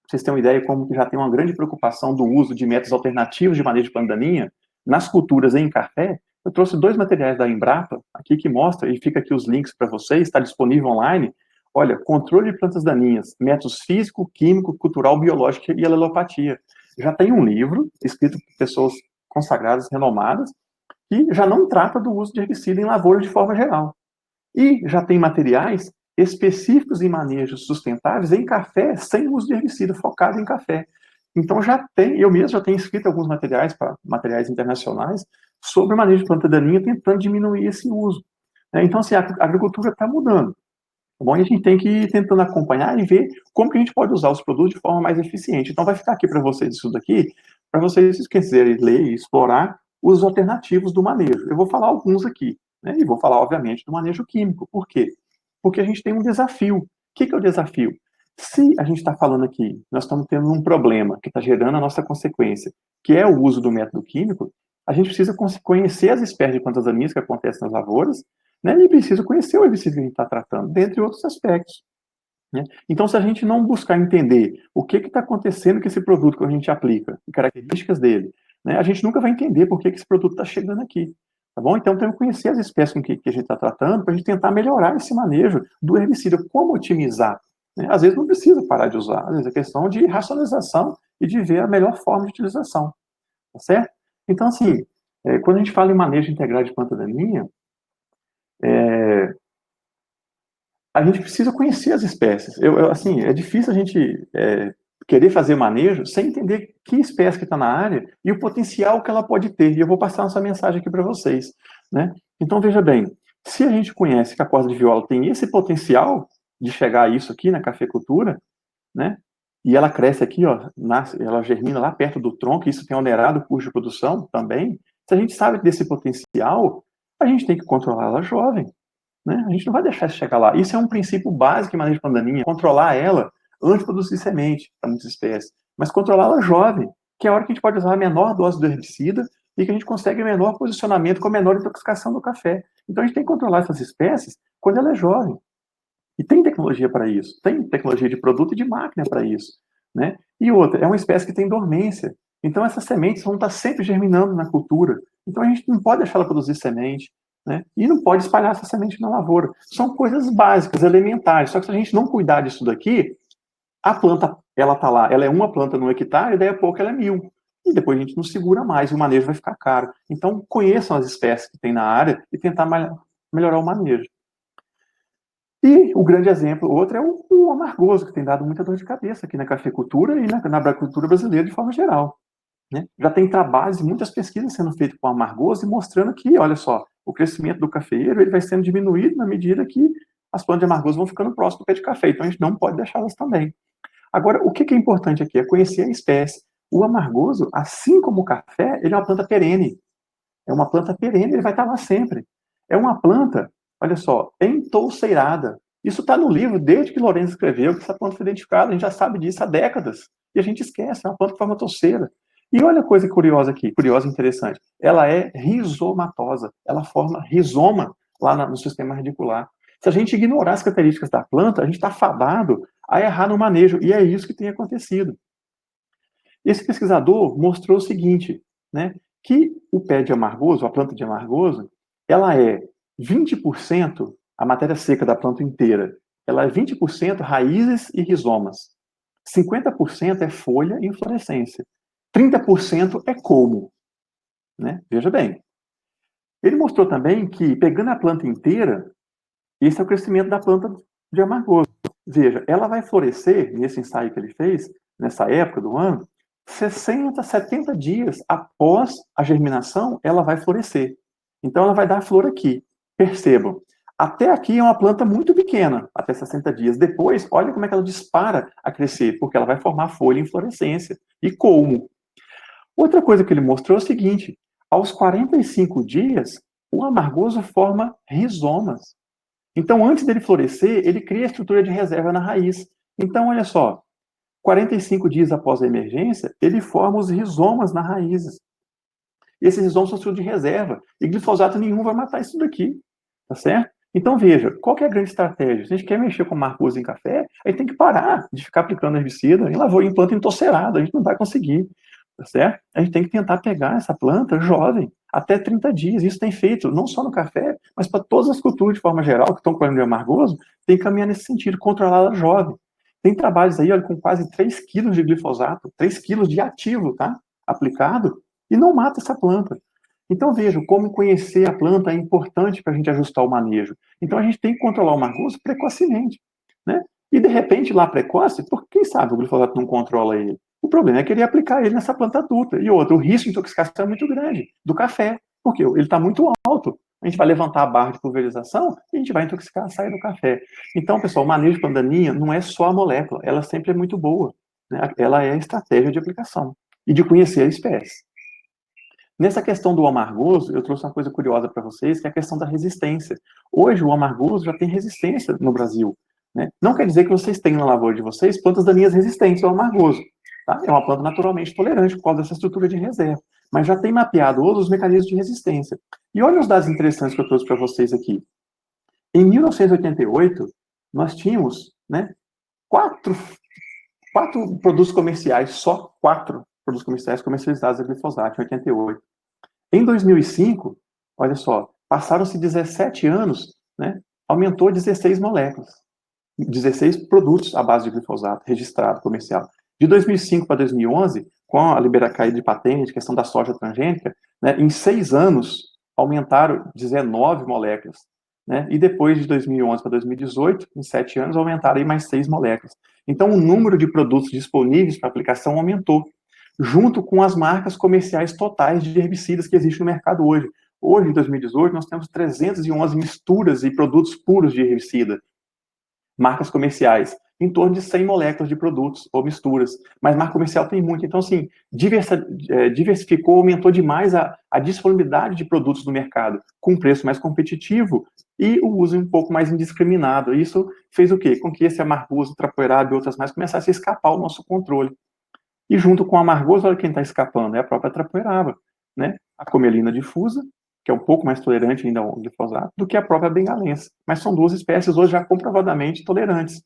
vocês têm uma ideia como que já tem uma grande preocupação do uso de métodos alternativos de manejo de planta daninha nas culturas em café. Eu trouxe 2 materiais da Embrapa aqui que mostra, e fica aqui os links para vocês, está disponível online. Olha, controle de plantas daninhas, métodos físico, químico, cultural, biológico e alelopatia. Já tem um livro escrito por pessoas consagradas, renomadas, que já não trata do uso de herbicida em lavoura de forma geral. E já tem materiais específicos em manejos sustentáveis em café, sem uso de herbicida, focado em café. Então já tem, eu mesmo já tenho escrito alguns materiais, para materiais internacionais, sobre o manejo de planta daninha, tentando diminuir esse uso. Então, assim, a agricultura está mudando. Tá bom? E a gente tem que ir tentando acompanhar e ver como que a gente pode usar os produtos de forma mais eficiente. Então vai ficar aqui para vocês isso daqui, para vocês, se quiserem ler e explorar, os alternativos do manejo. Eu vou falar alguns aqui, né? E vou falar, obviamente, do manejo químico. Por quê? Porque a gente tem um desafio. O que é o desafio? Se a gente está falando aqui, nós estamos tendo um problema que está gerando a nossa consequência, que é o uso do método químico, a gente precisa conhecer as espécies de plantas daninhas que acontecem nas lavouras, né? E precisa conhecer o herbicida que a gente está tratando, dentre outros aspectos. Né? Então, se a gente não buscar entender o que está acontecendo com esse produto que a gente aplica, características dele, né, a gente nunca vai entender por que esse produto está chegando aqui. Tá bom? Então, temos que conhecer as espécies com que a gente está tratando para a gente tentar melhorar esse manejo do herbicida. Como otimizar? Né? Às vezes não precisa parar de usar, às vezes é questão de racionalização e de ver a melhor forma de utilização. Tá certo? Então, assim, quando a gente fala em manejo integral de planta daninha, a gente precisa conhecer as espécies. Assim, é difícil a gente querer fazer manejo sem entender que espécie que está na área e o potencial que ela pode ter. E eu vou passar essa mensagem aqui para vocês. Né? Então, veja bem, se a gente conhece que a corda de viola tem esse potencial de chegar a isso aqui na cafeicultura, né? E ela cresce aqui, ó, ela germina lá perto do tronco, isso tem onerado o custo de produção também. Se a gente sabe desse potencial, a gente tem que controlar ela jovem. Né? A gente não vai deixar isso chegar lá. Isso é um princípio básico em manejo de planta daninha, controlar ela antes de produzir semente para muitas espécies, mas controlar ela jovem, que é a hora que a gente pode usar a menor dose do herbicida e que a gente consegue o menor posicionamento com a menor intoxicação do café. Então a gente tem que controlar essas espécies quando ela é jovem. E tem tecnologia para isso, tem tecnologia de produto e de máquina para isso. Né? E outra, é uma espécie que tem dormência. Então essas sementes vão estar sempre germinando na cultura. Então a gente não pode deixar ela produzir semente, né? E não pode espalhar essa semente na lavoura. São coisas básicas, elementares. Só que se a gente não cuidar disso daqui, a planta, ela está lá, ela é uma planta no hectare, e daí a pouco ela é 1000. E depois a gente não segura mais, e o manejo vai ficar caro. Então conheçam as espécies que tem na área e tentar melhorar o manejo. E o grande exemplo, outro, é o amargoso, que tem dado muita dor de cabeça aqui na cafeicultura e na agricultura brasileira de forma geral. Né? Já tem trabalhos e muitas pesquisas sendo feitas com amargoso e mostrando que, olha só, o crescimento do cafeeiro ele vai sendo diminuído na medida que as plantas de amargoso vão ficando próximas do pé de café. Então a gente não pode deixá-las também. Agora, o que é importante aqui é conhecer a espécie. O amargoso, assim como o café, ele é uma planta perene. É uma planta perene, ele vai estar lá sempre. É uma planta, olha só, entouceirada. Isso está no livro, desde que Lourenço escreveu, que essa planta foi identificada, a gente já sabe disso há décadas. E a gente esquece, é uma planta que forma touceira. E olha a coisa curiosa aqui, curiosa e interessante. Ela é rizomatosa, ela forma rizoma lá no sistema radicular. Se a gente ignorar as características da planta, a gente está fadado a errar no manejo, e é isso que tem acontecido. Esse pesquisador mostrou o seguinte, né, que o pé de amargoso, a planta de amargoso, ela é 20% a matéria seca da planta inteira, ela é 20% raízes e rizomas, 50% é folha e inflorescência, 30% é colmo. Né? Veja bem. Ele mostrou também que, pegando a planta inteira, esse é o crescimento da planta de amargoso. Veja, ela vai florescer, nesse ensaio que ele fez, nessa época do ano, 60, 70 dias após a germinação, ela vai florescer. Então, ela vai dar flor aqui. Percebam, até aqui é uma planta muito pequena, até 60 dias. Depois, olha como é que ela dispara a crescer, porque ela vai formar folha e inflorescência. E colmo. Outra coisa que ele mostrou é o seguinte, aos 45 dias, o amargoso forma rizomas. Então, antes dele florescer, ele cria a estrutura de reserva na raiz. Então, olha só, 45 dias após a emergência, ele forma os rizomas nas raízes. Esses rizomas são estrutura de reserva. E glifosato nenhum vai matar isso daqui. Tá certo? Então, veja, qual que é a grande estratégia? Se a gente quer mexer com amargoso em café, a gente tem que parar de ficar aplicando herbicida em lavoura, em planta entouceirada. A gente não vai conseguir. Tá certo? A gente tem que tentar pegar essa planta jovem, até 30 dias. Isso tem feito, não só no café, mas para todas as culturas de forma geral, que estão com o amargoso, tem que caminhar nesse sentido, controlar ela jovem. Tem trabalhos aí, olha, com quase 3 quilos de glifosato, 3 quilos de ativo, tá? Aplicado, e não mata essa planta. Então, veja, como conhecer a planta é importante para a gente ajustar o manejo. Então, a gente tem que controlar o amargoso precocemente, né? E, de repente, lá precoce, porque quem sabe o glifosato não controla ele? O problema é querer aplicar ele nessa planta adulta. E outro, o risco de intoxicação é muito grande do café, porque ele está muito alto. A gente vai levantar a barra de pulverização e a gente vai intoxicar a saia do café. Então, pessoal, o manejo de planta daninha não é só a molécula, ela sempre é muito boa. Né? Ela é a estratégia de aplicação e de conhecer a espécie. Nessa questão do amargoso, eu trouxe uma coisa curiosa para vocês, que é a questão da resistência. Hoje, o amargoso já tem resistência no Brasil, né? Não quer dizer que vocês tenham na lavoura de vocês plantas daninhas resistentes ao amargoso, tá? É uma planta naturalmente tolerante por causa dessa estrutura de reserva, mas já tem mapeado os mecanismos de resistência. E olha os dados interessantes que eu trouxe para vocês aqui. Em 1988, nós tínhamos, né, quatro produtos comerciais, só 4 produtos comerciais comercializados a glifosato, em 88. Em 2005, olha só, passaram-se 17 anos, né, aumentou 16 moléculas, 16 produtos à base de glifosato registrado comercial. De 2005 para 2011, com a caída de patente, questão da soja transgênica, né, em 6 anos aumentaram 19 moléculas. Né, e depois de 2011 para 2018, em 7 anos, aumentaram aí mais 6 moléculas. Então, o número de produtos disponíveis para aplicação aumentou, junto com as marcas comerciais totais de herbicidas que existem no mercado hoje. Hoje, em 2018, nós temos 311 misturas e produtos puros de herbicida, marcas comerciais, em torno de 100 moléculas de produtos ou misturas, mas marca comercial tem muito. Então, assim, diversificou, aumentou demais a disponibilidade de produtos no mercado, com preço mais competitivo e o uso um pouco mais indiscriminado. Isso fez o quê? Com que esse amargoso, trapoeraba e outras mais começassem a escapar ao nosso controle. E junto com o amargoso, olha quem está escapando, é a própria trapoeraba, né? A comelina difusa, que é um pouco mais tolerante ainda ao glifosato, do que a própria bengalense. Mas são 2 espécies hoje já comprovadamente tolerantes,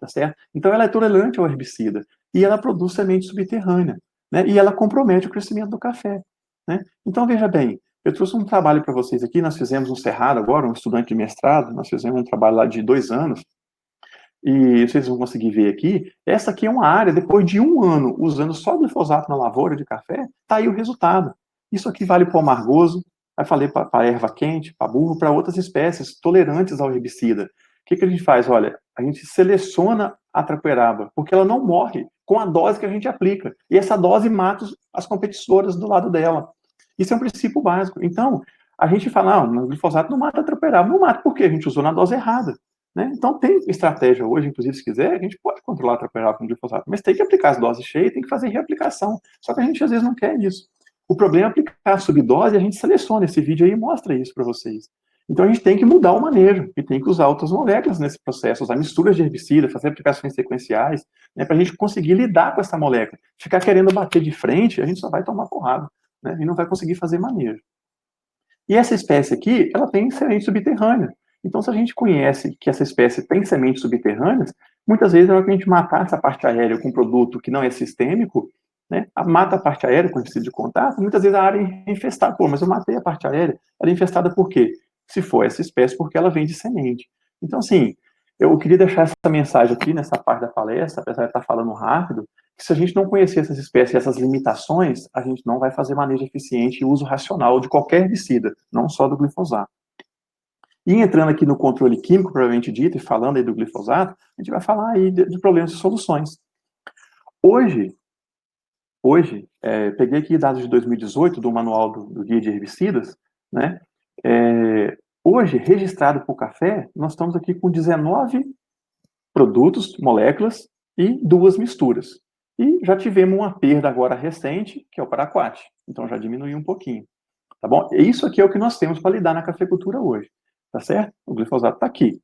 tá certo? Então ela é tolerante ao herbicida, e ela produz semente subterrânea, né? E ela compromete o crescimento do café, né? Então veja bem, eu trouxe um trabalho para vocês aqui, nós fizemos um cerrado agora, um estudante de mestrado, nós fizemos um trabalho lá de 2 anos, e vocês vão conseguir ver aqui, essa aqui é uma área, depois de 1 ano usando só glifosato na lavoura de café, tá aí o resultado. Isso aqui vale para o amargoso, aí falei para a erva quente, para burro, para outras espécies tolerantes ao herbicida. O que a gente faz? Olha, a gente seleciona a trapoeraba, porque ela não morre com a dose que a gente aplica. E essa dose mata as competidoras do lado dela. Isso é um princípio básico. Então, a gente fala, não, o glifosato não mata a trapoeraba. Não mata porque a gente usou na dose errada. Né? Então, tem estratégia hoje, inclusive, se quiser, a gente pode controlar a trapoeraba com glifosato, mas tem que aplicar as doses cheias, tem que fazer reaplicação. Só que a gente, às vezes, não quer isso. O problema é aplicar a subdose, e a gente seleciona esse vídeo aí e mostra isso para vocês. Então, a gente tem que mudar o manejo, e tem que usar outras moléculas nesse processo, usar misturas de herbicida, fazer aplicações sequenciais, né, para a gente conseguir lidar com essa molécula. Ficar querendo bater de frente, a gente só vai tomar porrada, né, e não vai conseguir fazer manejo. E essa espécie aqui, ela tem semente subterrânea. Então, se a gente conhece que essa espécie tem sementes subterrâneas, muitas vezes, na hora que a gente matar essa parte aérea com um produto que não é sistêmico, né, mata a parte aérea com herbicida de contato, muitas vezes a área é infestada. Pô, mas eu matei a parte aérea, ela é infestada por quê? Se for essa espécie, porque ela vem de semente. Então, assim, eu queria deixar essa mensagem aqui, nessa parte da palestra, apesar de estar falando rápido, que se a gente não conhecer essas espécies e essas limitações, a gente não vai fazer manejo eficiente e uso racional de qualquer herbicida, não só do glifosato. E entrando aqui no controle químico, propriamente dito, e falando aí do glifosato, a gente vai falar aí de problemas e soluções. Hoje, peguei aqui dados de 2018, do manual do Guia de Herbicidas, né? Hoje, registrado para o café, nós estamos aqui com 19 produtos, moléculas, e 2 misturas. E já tivemos uma perda agora recente, que é o paraquat. Então, já diminuiu um pouquinho. Tá bom? Isso aqui é o que nós temos para lidar na cafeicultura hoje. Tá certo? O glifosato está aqui.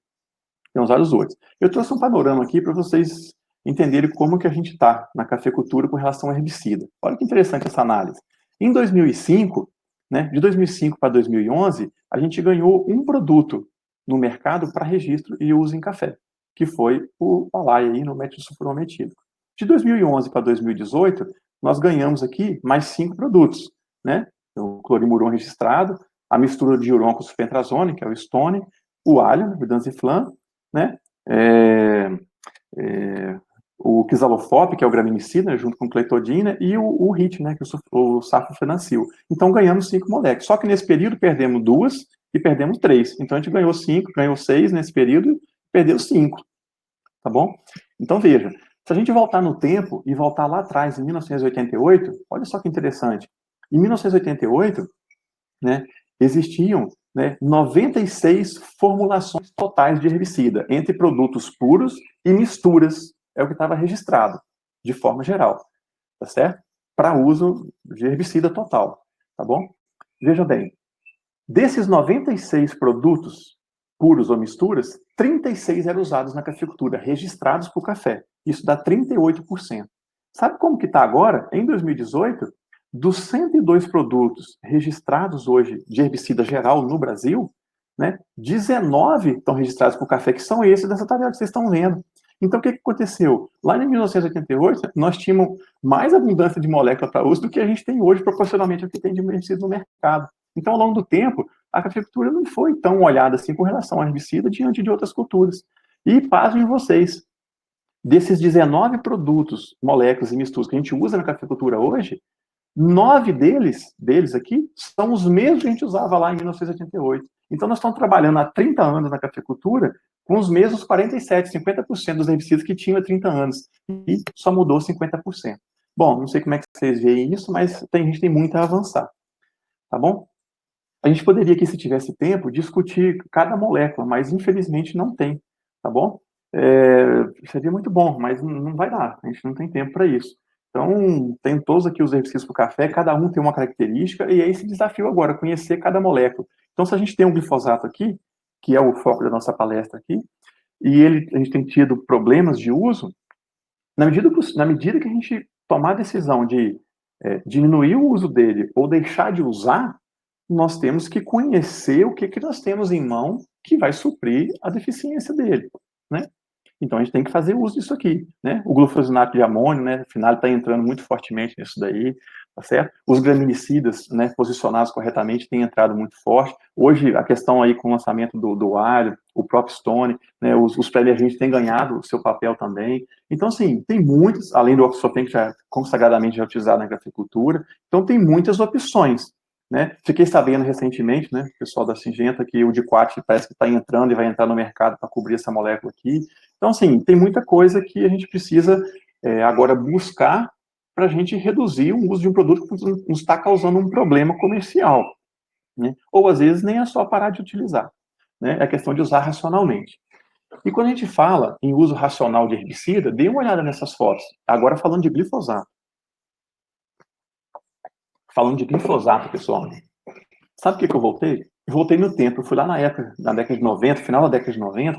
Tem os vários outros. Eu trouxe um panorama aqui para vocês entenderem como que a gente está na cafeicultura com relação ao herbicida. Olha que interessante essa análise. Em 2005, né, de 2005 para 2011, a gente ganhou um produto no mercado para registro e uso em café, que foi o Alai aí no metilsulfurometílico. De 2011 para 2018, nós ganhamos aqui mais 5 produtos, né? O clorimuron registrado, a mistura de uron com sulfentrazone, que é o Stone, o alho, o Danziflan, né? O Quizalofop, que é o graminicida, junto com cletodina, e o HIT, né, que é o saflofenacil. Então, ganhamos 5 moléculas. Só que nesse período perdemos 2 e perdemos 3. Então, a gente ganhou 5, ganhou 6 nesse período e perdeu 5. Tá bom? Então, veja, se a gente voltar no tempo e voltar lá atrás, em 1988, olha só que interessante. Em 1988, né, existiam, né, 96 formulações totais de herbicida, entre produtos puros e misturas, é o que estava registrado, de forma geral, tá certo? Para uso de herbicida total, tá bom? Veja bem, desses 96 produtos puros ou misturas, 36 eram usados na cafeicultura, registrados para o café. Isso dá 38%. Sabe como que está agora? Em 2018, dos 102 produtos registrados hoje de herbicida geral no Brasil, né, 19 estão registrados para o café, que são esses dessa tabela que vocês estão vendo. Então, o que aconteceu? Lá em 1988, nós tínhamos mais abundância de molécula para uso do que a gente tem hoje, proporcionalmente ao que tem de herbicida no mercado. Então, ao longo do tempo, a cafeicultura não foi tão olhada assim com relação ao herbicida diante de outras culturas. E, pasmem vocês, desses 19 produtos, moléculas e misturas que a gente usa na cafeicultura hoje, 9 deles aqui, são os mesmos que a gente usava lá em 1988. Então, nós estamos trabalhando há 30 anos na cafeicultura com os mesmos 47%, 50% dos herbicidas que tinham há 30 anos. E só mudou 50%. Bom, não sei como é que vocês veem isso, mas a gente tem muito a avançar. Tá bom? A gente poderia aqui, se tivesse tempo, discutir cada molécula, mas infelizmente não tem. Tá bom? Seria muito bom, mas não vai dar. A gente não tem tempo para isso. Então, tem todos aqui os herbicidas para o café, cada um tem uma característica, e é esse desafio agora, conhecer cada molécula. Então, se a gente tem um glifosato aqui, que é o foco da nossa palestra aqui, e a gente tem tido problemas de uso, na medida que a gente tomar a decisão de diminuir o uso dele ou deixar de usar, nós temos que conhecer o que nós temos em mão que vai suprir a deficiência dele, né? Então, a gente tem que fazer uso disso aqui, né? O glufosinato de amônio, né? Afinal, está entrando muito fortemente nisso daí, tá certo? Os graminicidas, né, posicionados corretamente, têm entrado muito forte. Hoje, a questão aí com o lançamento do alho, o próprio Stone, né, os pré-emergentes têm ganhado o seu papel também. Então, assim, tem muitos, além do Oxopen, que já é consagradamente já utilizado na agricultura, então tem muitas opções, né? Fiquei sabendo recentemente, né, pessoal da Syngenta, que o Diquat parece que está entrando e vai entrar no mercado para cobrir essa molécula aqui. Então, assim, tem muita coisa que a gente precisa agora buscar para a gente reduzir o uso de um produto que nos está causando um problema comercial, né? Ou, às vezes, nem é só parar de utilizar, né? É questão de usar racionalmente. E quando a gente fala em uso racional de herbicida, dê uma olhada nessas fotos. Agora falando de glifosato. Falando de glifosato, pessoal. Sabe o que eu voltei? Eu voltei no tempo. Eu fui lá na década de 90, final da década de 90,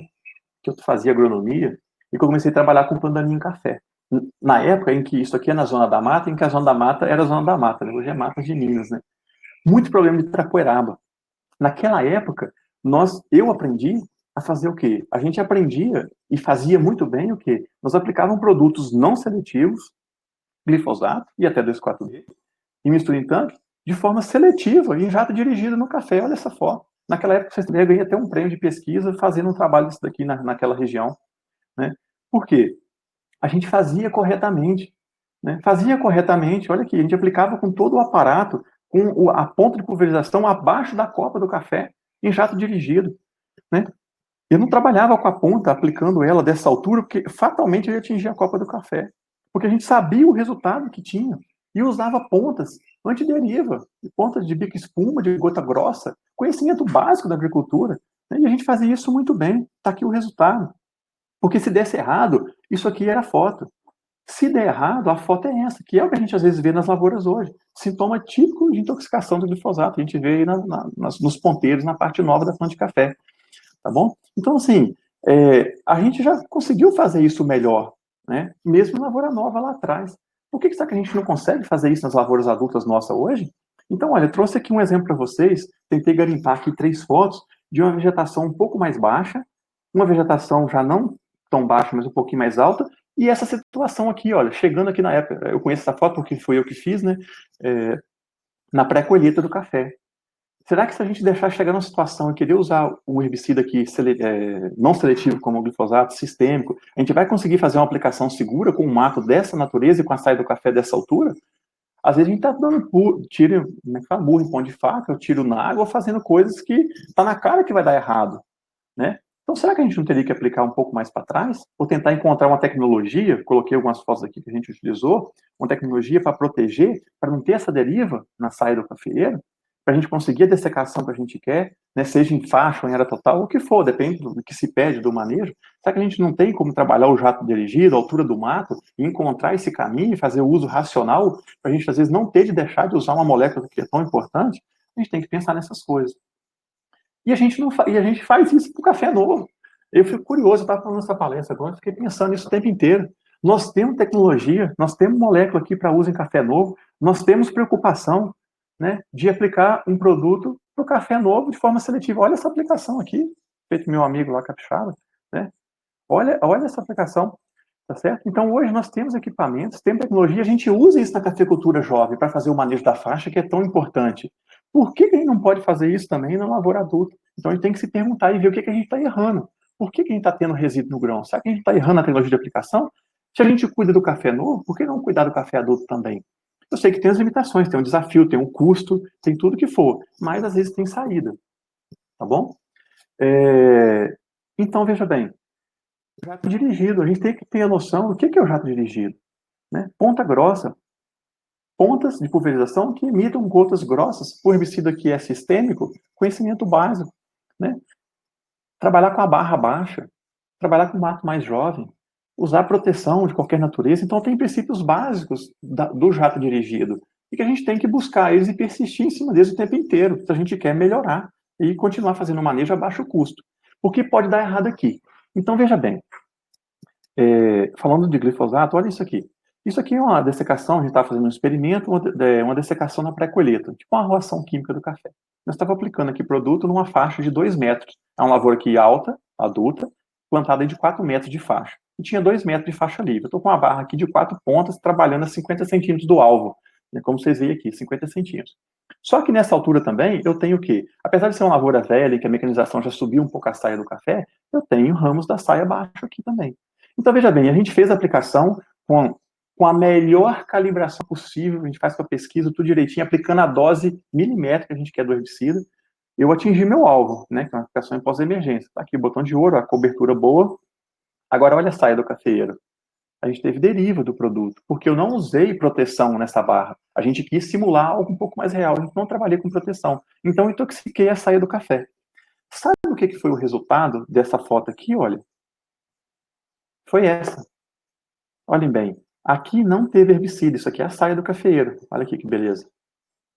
que eu fazia agronomia, e que eu comecei a trabalhar com pandaninho em café. Na época em que isso aqui é na Zona da Mata, em que a Zona da Mata era a Zona da Mata, né? Hoje é Mata de Minas, né? Muito problema de trapoeraba. Naquela época, eu aprendi a fazer o quê? A gente aprendia e fazia muito bem o quê? Nós aplicávamos produtos não seletivos, glifosato e até 2,4-D, e mistura em tanque, de forma seletiva, em jato dirigido no café. Olha essa foto. Naquela época, vocês ganham até um prêmio de pesquisa fazendo um trabalho desse daqui naquela região, né? Por quê? A gente fazia corretamente, né? Fazia corretamente, olha aqui, a gente aplicava com todo o aparato, com a ponta de pulverização abaixo da copa do café, em jato dirigido, né? Eu não trabalhava com a ponta, aplicando ela dessa altura, porque fatalmente eu ia atingir a copa do café, porque a gente sabia o resultado que tinha, e usava pontas antideriva, pontas de bico espuma, de gota grossa, conhecimento básico da agricultura, né? E a gente fazia isso muito bem, está aqui o resultado. Porque se desse errado, isso aqui era foto. Se der errado, a foto é essa, que é o que a gente às vezes vê nas lavouras hoje. Sintoma típico de intoxicação do glifosato. A gente vê aí nos ponteiros, na parte nova da planta de café. Tá bom? Então, assim, a gente já conseguiu fazer isso melhor, né? Mesmo na lavoura nova lá atrás. Por que será que a gente não consegue fazer isso nas lavouras adultas nossas hoje? Então, olha, eu trouxe aqui um exemplo para vocês. Tentei garimpar aqui 3 fotos de uma vegetação um pouco mais baixa, uma vegetação já não tão baixa, mas um pouquinho mais alta, e essa situação aqui, olha, chegando aqui na época, eu conheço essa foto porque foi eu que fiz, né, na pré-colheita do café. Será que se a gente deixar chegar numa situação e querer usar um herbicida aqui não seletivo como o glifosato, sistêmico, a gente vai conseguir fazer uma aplicação segura com um mato dessa natureza e com a saída do café dessa altura? Às vezes a gente está dando tiro, como é que fala, burro em pão de faca, tiro na água, fazendo coisas que está na cara que vai dar errado, né? Então, será que a gente não teria que aplicar um pouco mais para trás? Ou tentar encontrar uma tecnologia, coloquei algumas fotos aqui que a gente utilizou, uma tecnologia para proteger, para não ter essa deriva na saída do cafeeiro, para a gente conseguir a dessecação que a gente quer, né, seja em faixa ou em área total, o que for, depende do que se pede do manejo. Será que a gente não tem como trabalhar o jato dirigido, a altura do mato, e encontrar esse caminho e fazer o uso racional, para a gente, às vezes, não ter de deixar de usar uma molécula que é tão importante? A gente tem que pensar nessas coisas. E a gente, e a gente faz isso para o café novo. Eu fico curioso, eu estava falando nessa palestra agora, fiquei pensando nisso o tempo inteiro. Nós temos tecnologia, nós temos molécula aqui para uso em café novo, nós temos preocupação, né, de aplicar um produto para o café novo de forma seletiva. Olha essa aplicação aqui, feito meu amigo lá capixaba, né? Olha essa aplicação, tá certo? Então, hoje nós temos equipamentos, temos tecnologia, a gente usa isso na cafeicultura jovem para fazer o manejo da faixa, que é tão importante. Por que a gente não pode fazer isso também na lavoura adulta? Então, a gente tem que se perguntar e ver o que a gente está errando. Por que a gente está tendo resíduo no grão? Será que a gente está errando na tecnologia de aplicação? Se a gente cuida do café novo, por que não cuidar do café adulto também? Eu sei que tem as limitações, tem um desafio, tem um custo, tem tudo que for, mas às vezes tem saída, tá bom? Então, veja bem, jato dirigido, a gente tem que ter a noção do que é o jato dirigido, né? Ponta grossa, pontas de pulverização que emitam gotas grossas, o herbicida que é sistêmico, conhecimento básico, né? Trabalhar com a barra baixa, trabalhar com o mato mais jovem, usar proteção de qualquer natureza. Então, tem princípios básicos do jato dirigido e que a gente tem que buscar eles e persistir em cima deles o tempo inteiro, se a gente quer melhorar e continuar fazendo o manejo a baixo custo. Porque pode dar errado aqui. Então, veja bem, falando de glifosato, olha isso aqui. Isso aqui é uma dessecação, a gente está fazendo um experimento, uma dessecação na pré-colheita, tipo uma arruação química do café. Nós estávamos aplicando aqui produto numa faixa de 2 metros. É uma lavoura aqui alta, adulta, plantada de 4 metros de faixa. E tinha 2 metros de faixa livre. Eu estou com uma barra aqui de 4 pontas, trabalhando a 50 centímetros do alvo. Como vocês veem aqui, 50 centímetros. Só que nessa altura também, eu tenho o quê? Apesar de ser uma lavoura velha, que a mecanização já subiu um pouco a saia do café, eu tenho ramos da saia baixo aqui também. Então, veja bem, a gente fez a aplicação com a melhor calibração possível, a gente faz com a pesquisa, tudo direitinho, aplicando a dose milimétrica que a gente quer do herbicida. Eu atingi meu alvo, né, que é uma aplicação em pós-emergência. Tá aqui o botão de ouro, a cobertura boa. Agora, olha a saia do cafeeiro. A gente teve deriva do produto, porque eu não usei proteção nessa barra. A gente quis simular algo um pouco mais real, a gente não trabalhei com proteção. Então, eu intoxiquei a saia do café. Sabe o que foi o resultado dessa foto aqui, olha? Foi essa. Olhem bem, aqui não teve herbicida, isso aqui é a saia do cafeeiro. Olha aqui que beleza.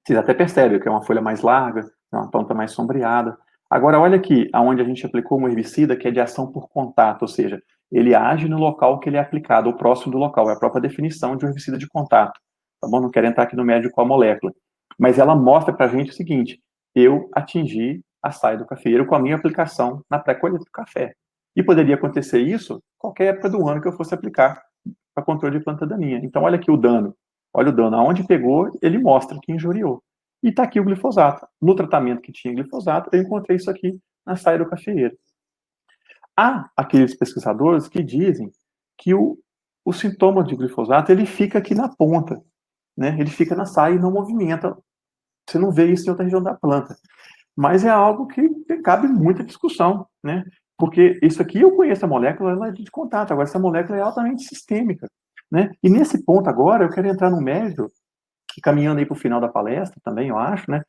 Vocês até percebem que é uma folha mais larga, é uma planta mais sombreada. Agora, olha aqui, onde a gente aplicou um herbicida que é de ação por contato, ou seja, ele age no local que ele é aplicado, ou próximo do local. É a própria definição de um herbicida de contato. Tá bom? Não quero entrar aqui no médio com a molécula. Mas ela mostra pra gente o seguinte, eu atingi a saia do cafeeiro com a minha aplicação na pré-colheita do café. E poderia acontecer isso qualquer época do ano que eu fosse aplicar para controle de planta daninha. Então, olha aqui o dano. Olha o dano. Aonde pegou, ele mostra que injuriou. E está aqui o glifosato. No tratamento que tinha glifosato, eu encontrei isso aqui na saia do cafeeiro. Há aqueles pesquisadores que dizem que o sintoma de glifosato, ele fica aqui na ponta, né? Ele fica na saia e não movimenta. Você não vê isso em outra região da planta. Mas é algo que cabe muita discussão, né? Porque isso aqui eu conheço a molécula, ela é de contato. Agora, essa molécula é altamente sistêmica, né? E nesse ponto agora, eu quero entrar no mérito, caminhando aí para o final da palestra também, eu acho, né?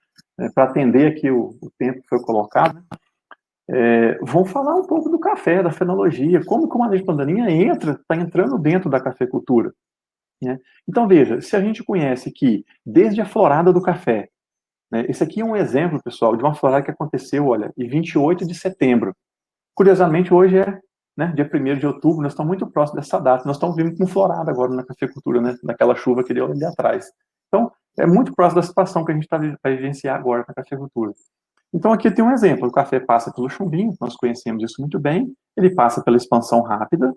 Para atender aqui o tempo que foi colocado. Vamos falar um pouco do café, da fenologia, como que o manejo de planta daninha está entrando dentro da cafeicultura, né? Então, veja, se a gente conhece que desde a florada do café, né, esse aqui é um exemplo, pessoal, de uma florada que aconteceu, olha, em 28 de setembro. Curiosamente, hoje é, né, dia 1º de outubro, nós estamos muito próximos dessa data. Nós estamos vivendo com florada agora na cafeicultura, né, daquela chuva que deu ali atrás. Então, é muito próximo da situação que a gente está a vivenciar agora na cafeicultura. Então, aqui tem um exemplo. O café passa pelo chumbinho, nós conhecemos isso muito bem. Ele passa pela expansão rápida,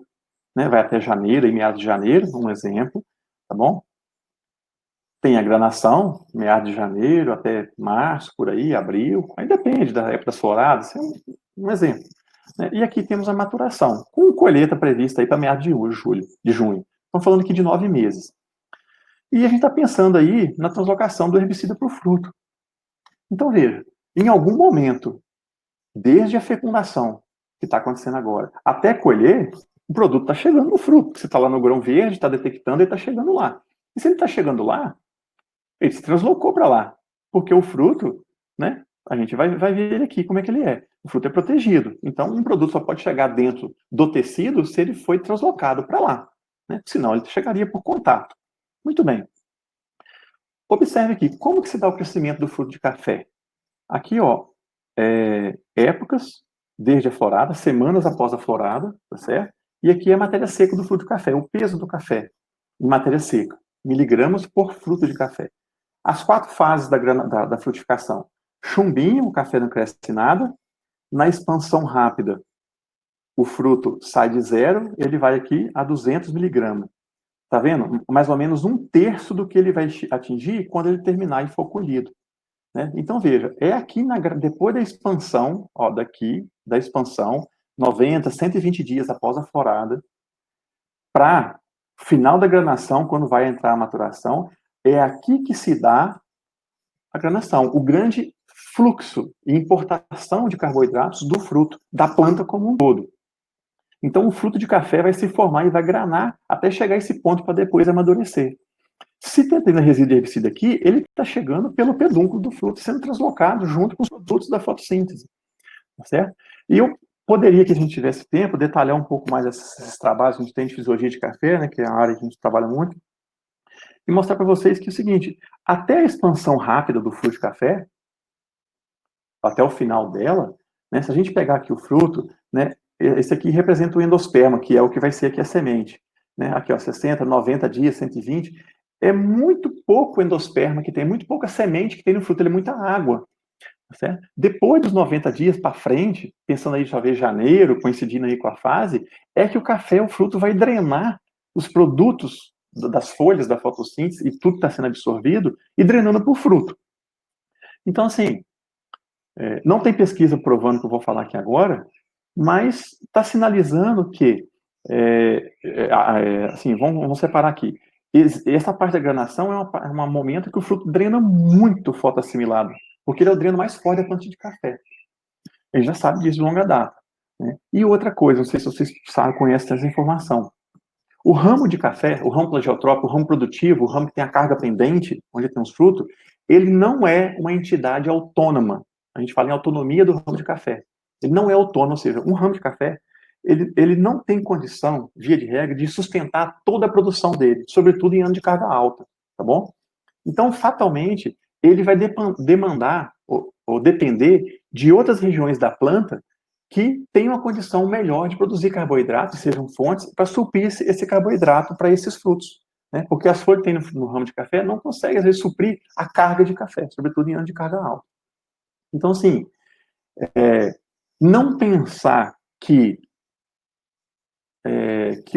né, vai até janeiro, em meados de janeiro, um exemplo, tá bom? Tem a granação, meados de janeiro até março, por aí, abril. Aí depende da época das floradas, isso é um exemplo. E aqui temos a maturação, com colheita prevista aí para meados de junho. Estamos falando aqui de 9 meses. E a gente está pensando aí na translocação do herbicida para o fruto. Então, veja, em algum momento, desde a fecundação, que está acontecendo agora, até colher, o produto está chegando no fruto. Você está lá no grão verde, está detectando, ele está chegando lá. E se ele está chegando lá, ele se translocou para lá. Porque o fruto, né, a gente vai ver ele aqui, como é que ele é. O fruto é protegido. Então, um produto só pode chegar dentro do tecido se ele foi translocado para lá, né? Senão, ele chegaria por contato. Muito bem. Observe aqui, como que se dá o crescimento do fruto de café? Aqui, ó, épocas, desde a florada, semanas após a florada, tá certo? E aqui é a matéria seca do fruto de café, o peso do café em matéria seca, miligramas por fruto de café. As 4 fases da frutificação. Chumbinho, o café não cresce nada. Na expansão rápida, o fruto sai de 0, ele vai aqui a 200 miligramas. Tá vendo? Mais ou menos 1/3 do que ele vai atingir quando ele terminar e for colhido, né? Então, veja, é aqui, depois da expansão, ó, daqui, da expansão, 90, 120 dias após a florada, para final da granação, quando vai entrar a maturação, é aqui que se dá a granação, o grande fluxo e importação de carboidratos do fruto, da planta como um todo. Então, o fruto de café vai se formar e vai granar até chegar a esse ponto para depois amadurecer. Se tem resíduo de herbicida aqui, ele está chegando pelo pedúnculo do fruto, sendo translocado junto com os produtos da fotossíntese. Tá certo? E eu poderia, que a gente tivesse tempo, detalhar um pouco mais esses trabalhos que a gente tem de fisiologia de café, né, que é a área que a gente trabalha muito, e mostrar para vocês que é o seguinte, até a expansão rápida do fruto de café, até o final dela, né, se a gente pegar aqui o fruto, né, esse aqui representa o endosperma, que é o que vai ser aqui a semente. Né? Aqui, ó, 60, 90 dias, 120. É muito pouco endosperma que tem, muito pouca semente que tem no fruto, ele é muita água. Certo? Depois dos 90 dias para frente, pensando aí talvez janeiro, coincidindo aí com a fase, é que o café, o fruto, vai drenar os produtos das folhas da fotossíntese e tudo está sendo absorvido e drenando para o fruto. Então, assim, não tem pesquisa provando o que eu vou falar aqui agora, mas está sinalizando que, assim, vamos separar aqui. Essa parte da granação é um momento que o fruto drena muito fotoassimilado, porque ele é o dreno mais forte da planta de café. Ele já sabe disso de longa data. Né? E outra coisa, não sei se vocês sabem, conhecem essa informação. O ramo de café, o ramo plagiotrópico, o ramo produtivo, o ramo que tem a carga pendente, onde tem os frutos, ele não é uma entidade autônoma. A gente fala em autonomia do ramo de café. Ele não é autônomo, ou seja, um ramo de café, ele não tem condição, via de regra, de sustentar toda a produção dele, sobretudo em ano de carga alta, tá bom? Então, fatalmente, ele vai demandar ou depender de outras regiões da planta que tenham uma condição melhor de produzir carboidratos, sejam fontes, para suprir esse carboidrato para esses frutos. Né? Porque as folhas que tem no ramo de café não conseguem, às vezes, suprir a carga de café, sobretudo em ano de carga alta. Então, assim, não pensar que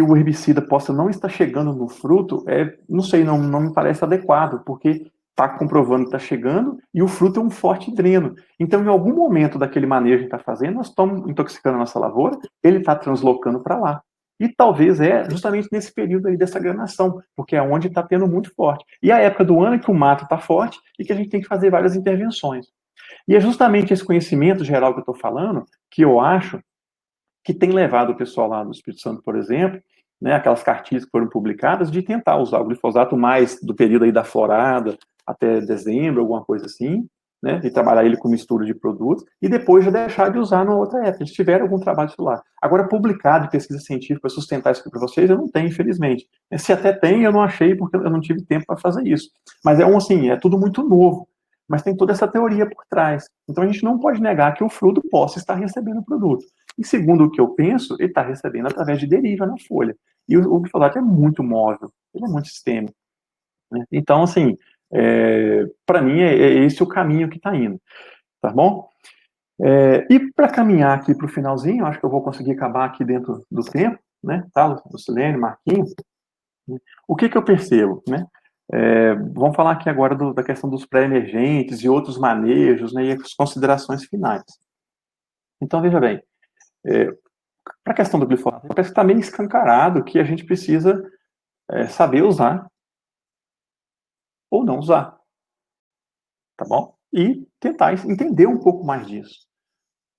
o herbicida possa não estar chegando no fruto, não sei, não me parece adequado, porque está comprovando que está chegando e o fruto é um forte dreno. Então, em algum momento daquele manejo que está fazendo, nós estamos intoxicando a nossa lavoura, ele está translocando para lá. E talvez justamente nesse período aí dessa granação, porque é onde está tendo muito forte. E a época do ano é que o mato está forte e que a gente tem que fazer várias intervenções. E é justamente esse conhecimento geral que eu estou falando, que eu acho que tem levado o pessoal lá do Espírito Santo, por exemplo, né, aquelas cartilhas que foram publicadas, de tentar usar o glifosato mais do período aí da florada até dezembro, alguma coisa assim, né, e trabalhar ele com mistura de produtos, e depois já deixar de usar na outra época. Eles tiveram algum trabalho lá. Agora, publicado de pesquisa científica para sustentar isso aqui para vocês, eu não tenho, infelizmente. Se até tem, eu não achei, porque eu não tive tempo para fazer isso. Mas assim, é tudo muito novo. Mas tem toda essa teoria por trás. Então, a gente não pode negar que o fruto possa estar recebendo o produto. E segundo o que eu penso, ele está recebendo através de deriva na folha. E o glifosato é muito móvel, ele é muito sistêmico. Né? Então, assim, para mim é esse o caminho que está indo. Tá bom? E para caminhar aqui para o finalzinho, acho que eu vou conseguir acabar aqui dentro do tempo, né? Tá, Lucilene, Marquinhos. O que eu percebo, né? Vamos falar aqui agora da questão dos pré-emergentes e outros manejos, né? E as considerações finais. Então, veja bem, para a questão do glifosato, parece que está meio escancarado que a gente precisa saber usar ou não usar. Tá bom? E tentar entender um pouco mais disso.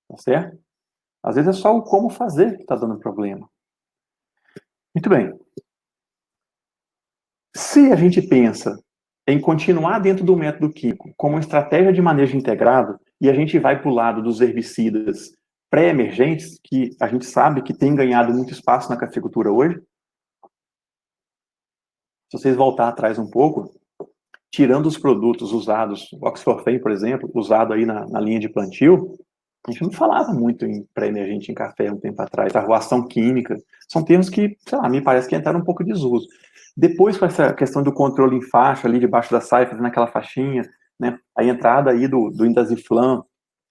Tá certo? Às vezes é só o como fazer que está dando problema. Muito bem. Se a gente pensa em continuar dentro do método químico como uma estratégia de manejo integrado, e a gente vai para o lado dos herbicidas pré-emergentes, que a gente sabe que tem ganhado muito espaço na cafeicultura hoje. Se vocês voltar atrás um pouco, tirando os produtos usados, o Oxforfen, por exemplo, usado aí na linha de plantio, a gente não falava muito em pré-emergente em café um tempo atrás. Arruação química, são termos que, sei lá, me parece que entraram um pouco em desuso. Depois, com essa questão do controle em faixa, ali debaixo da saia, fazendo aquela faixinha, né, a entrada aí do Indaziflam,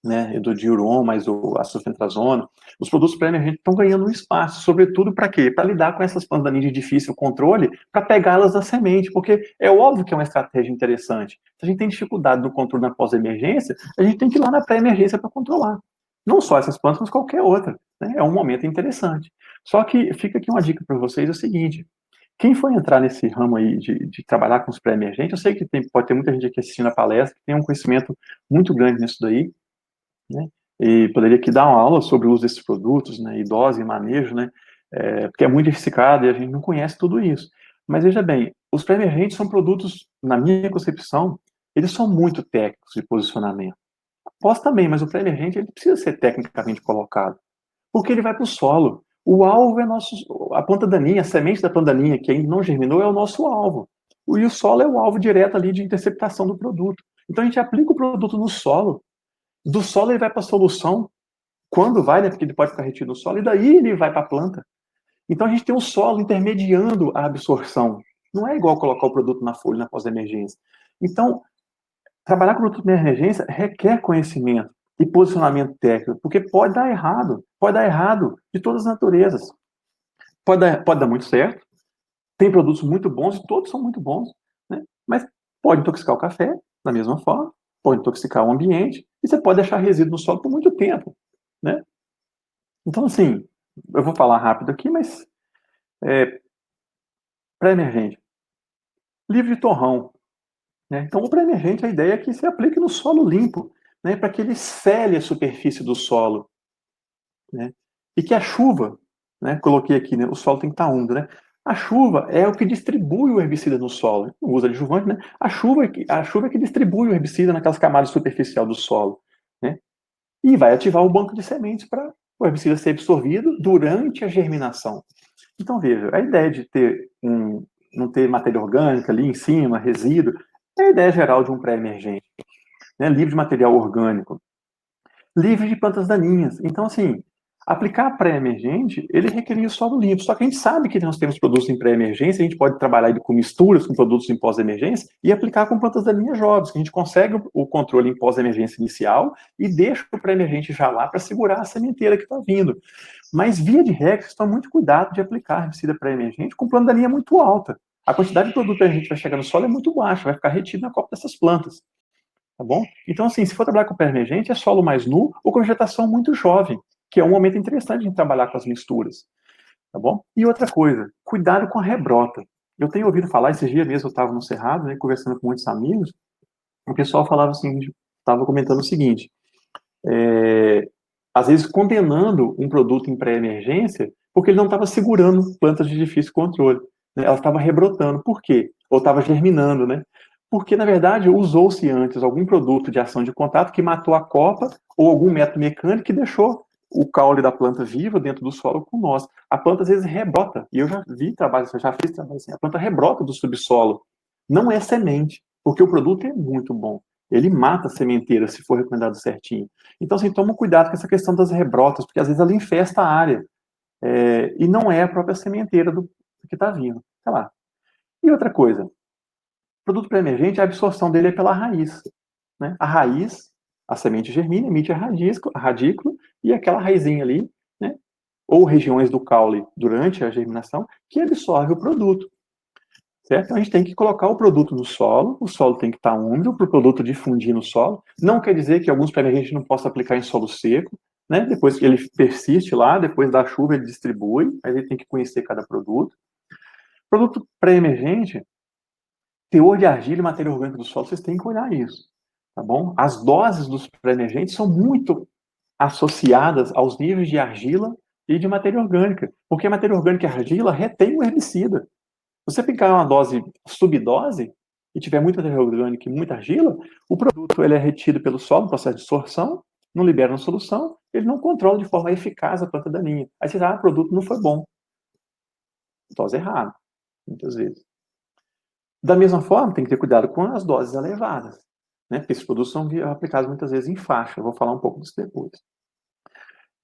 né, do Diuron, mais a sulfentrazona, os produtos pré-emergentes estão ganhando um espaço, sobretudo para quê? Para lidar com essas plantas daninhas de difícil controle, para pegá-las da semente, porque é óbvio que é uma estratégia interessante. Se a gente tem dificuldade no controle na pós-emergência, a gente tem que ir lá na pré-emergência para controlar. Não só essas plantas, mas qualquer outra. Né? É um momento interessante. Só que fica aqui uma dica para vocês, é o seguinte, quem for entrar nesse ramo aí de trabalhar com os pré-emergentes, eu sei que pode ter muita gente aqui assistindo a palestra, que tem um conhecimento muito grande nisso daí, né? E poderia aqui dar uma aula sobre o uso desses produtos, né, e dose e manejo, né, porque é muito diversificado e a gente não conhece tudo isso. Mas veja bem, os pré-emergentes são produtos, na minha concepção, eles são muito técnicos de posicionamento. Pós também, mas o pré-emergente ele precisa ser tecnicamente colocado, porque ele vai para o solo. O alvo é a planta daninha, a semente da planta daninha que ainda não germinou é o nosso alvo. E o solo é o alvo direto ali de interceptação do produto. Então a gente aplica o produto no solo, do solo ele vai para a solução, quando vai, né, porque ele pode ficar retido no solo, e daí ele vai para a planta. Então a gente tem um solo intermediando a absorção. Não é igual colocar o produto na folha na pós-emergência. Então, trabalhar com produto de emergência requer conhecimento e posicionamento técnico, porque pode dar errado de todas as naturezas. Pode dar muito certo, tem produtos muito bons, e todos são muito bons, né? Mas pode intoxicar o café, da mesma forma, pode intoxicar o ambiente, e você pode deixar resíduo no solo por muito tempo, né? Então, assim, eu vou falar rápido aqui, mas pré-emergente. Livre de torrão. Né? Então, o pré-emergente, a ideia é que se aplique no solo limpo, né, para que ele sele a superfície do solo. Né? E que a chuva, né, coloquei aqui, né, o solo tem que estar úmido, né? A chuva é o que distribui o herbicida no solo. Não usa adjuvante, né? A chuva é que distribui o herbicida naquelas camadas superficiais do solo. Né? E vai ativar o banco de sementes para o herbicida ser absorvido durante a germinação. Então, veja, a ideia de não ter matéria orgânica ali em cima, resíduo, é a ideia geral de um pré-emergente. Né? Livre de material orgânico. Livre de plantas daninhas. Então, assim, aplicar pré-emergente, ele requeria solo limpo. Só que a gente sabe que nós temos produtos em pré-emergência, a gente pode trabalhar com misturas com produtos em pós-emergência e aplicar com plantas daninhas jovens, que a gente consegue o controle em pós-emergência inicial e deixa o pré-emergente já lá para segurar a sementeira que está vindo. Mas, via de regra, vocês tomam muito cuidado de aplicar herbicida pré-emergente com planta daninha muito alta. A quantidade de produto que a gente vai chegar no solo é muito baixa, vai ficar retido na copa dessas plantas. Tá bom? Então, assim, se for trabalhar com pré-emergente, é solo mais nu ou com vegetação muito jovem, que é um momento interessante de trabalhar com as misturas. Tá bom? E outra coisa, cuidado com a rebrota. Eu tenho ouvido falar, esses dias mesmo eu estava no Cerrado, né, conversando com muitos amigos, o pessoal falava assim, estava comentando o seguinte, às vezes condenando um produto em pré-emergência porque ele não estava segurando plantas de difícil controle. Né? Ela estava rebrotando. Por quê? Ou estava germinando, né? Porque, na verdade, usou-se antes algum produto de ação de contato que matou a copa ou algum método mecânico que deixou o caule da planta viva dentro do solo com nós. A planta, às vezes, rebrota. E eu já vi trabalho, já fiz trabalho assim. A planta rebrota do subsolo. Não é semente, porque o produto é muito bom. Ele mata a sementeira, se for recomendado certinho. Então, assim, toma cuidado com essa questão das rebrotas, porque, às vezes, ela infesta a área. E não é a própria sementeira do que está vindo. Tá lá. E outra coisa, produto pré-emergente, a absorção dele é pela raiz. Né? A raiz, a semente germina, emite a radículo e aquela raizinha ali, né? Ou regiões do caule durante a germinação, que absorve o produto. Certo? Então a gente tem que colocar o produto no solo, o solo tem que estar úmido para o produto difundir no solo. Não quer dizer que alguns pré-emergentes não possa aplicar em solo seco, né? Depois que ele persiste lá, depois da chuva ele distribui, mas ele tem que conhecer cada produto. Produto pré-emergente, teor de argila e matéria orgânica do solo, vocês têm que olhar isso, tá bom? As doses dos pré-emergentes são muito associadas aos níveis de argila e de matéria orgânica, porque a matéria orgânica e a argila retém o herbicida. Você aplicar uma dose subdose, e tiver muita matéria orgânica e muita argila, o produto ele é retido pelo solo, no processo de sorção, não libera na solução, ele não controla de forma eficaz a planta daninha. Aí você diz, o produto não foi bom. Dose errada, muitas vezes. Da mesma forma, tem que ter cuidado com as doses elevadas, né? Porque esses produtos são aplicados muitas vezes em faixa. Eu vou falar um pouco disso depois.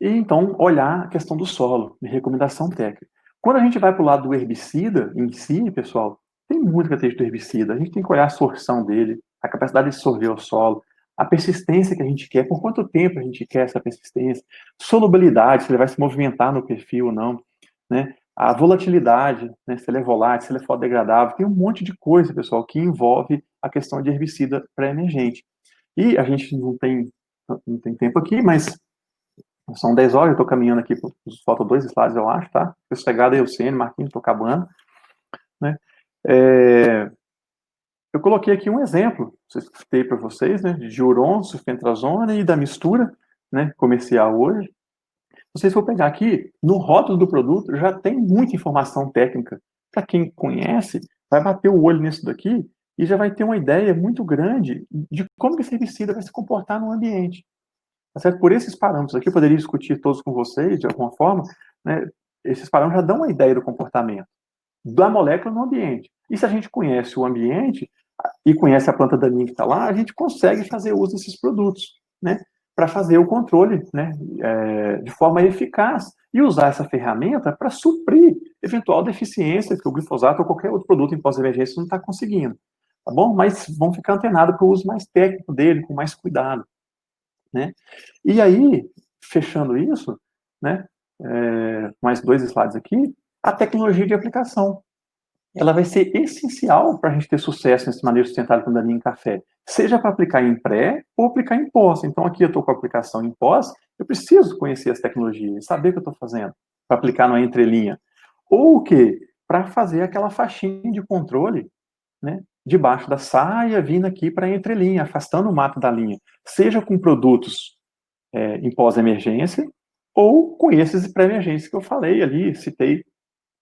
E então, olhar a questão do solo, de recomendação técnica. Quando a gente vai para o lado do herbicida em si, pessoal, tem muita característica do herbicida. A gente tem que olhar a absorção dele, a capacidade de absorver o solo, a persistência que a gente quer, por quanto tempo a gente quer essa persistência, solubilidade, se ele vai se movimentar no perfil ou não, né? A volatilidade, né? Se ele é volátil, se ele é fotodegradável, tem um monte de coisa, pessoal, que envolve a questão de herbicida pré-emergente. E a gente não tem tempo aqui, mas são 10 horas, eu estou caminhando aqui, faltam 2 slides, eu acho, tá? Eu sossegado aí, o CN, Marquinhos, estou acabando, né? Eu coloquei aqui um exemplo, citei para vocês, né, de Uron, sulfentrazona e da mistura, né, comercial hoje. Se vocês for pegar aqui, no rótulo do produto, já tem muita informação técnica. Para quem conhece, vai bater o olho nisso daqui e já vai ter uma ideia muito grande de como que esse herbicida vai se comportar no ambiente. Tá certo? Por esses parâmetros aqui, eu poderia discutir todos com vocês, de alguma forma, né, esses parâmetros já dão uma ideia do comportamento da molécula no ambiente. E se a gente conhece o ambiente e conhece a planta daninha que está lá, a gente consegue fazer uso desses produtos, né, para fazer o controle, né, de forma eficaz e usar essa ferramenta para suprir eventual deficiência que o glifosato ou qualquer outro produto em pós-emergência não está conseguindo, tá bom? Mas vamos ficar antenados para o uso mais técnico dele, com mais cuidado, né? E aí, fechando isso, né, mais 2 slides aqui, a tecnologia de aplicação. Ela vai ser essencial para a gente ter sucesso nesse manejo sustentável com daninha em café, seja para aplicar em pré ou aplicar em pós. Então, aqui eu estou com a aplicação em pós, eu preciso conhecer as tecnologias, saber o que eu estou fazendo, para aplicar na entrelinha. Ou o quê? Para fazer aquela faixinha de controle, né, debaixo da saia, vindo aqui para a entrelinha, afastando o mato da linha, seja com produtos em pós-emergência, ou com esses pré-emergências que eu falei ali, citei,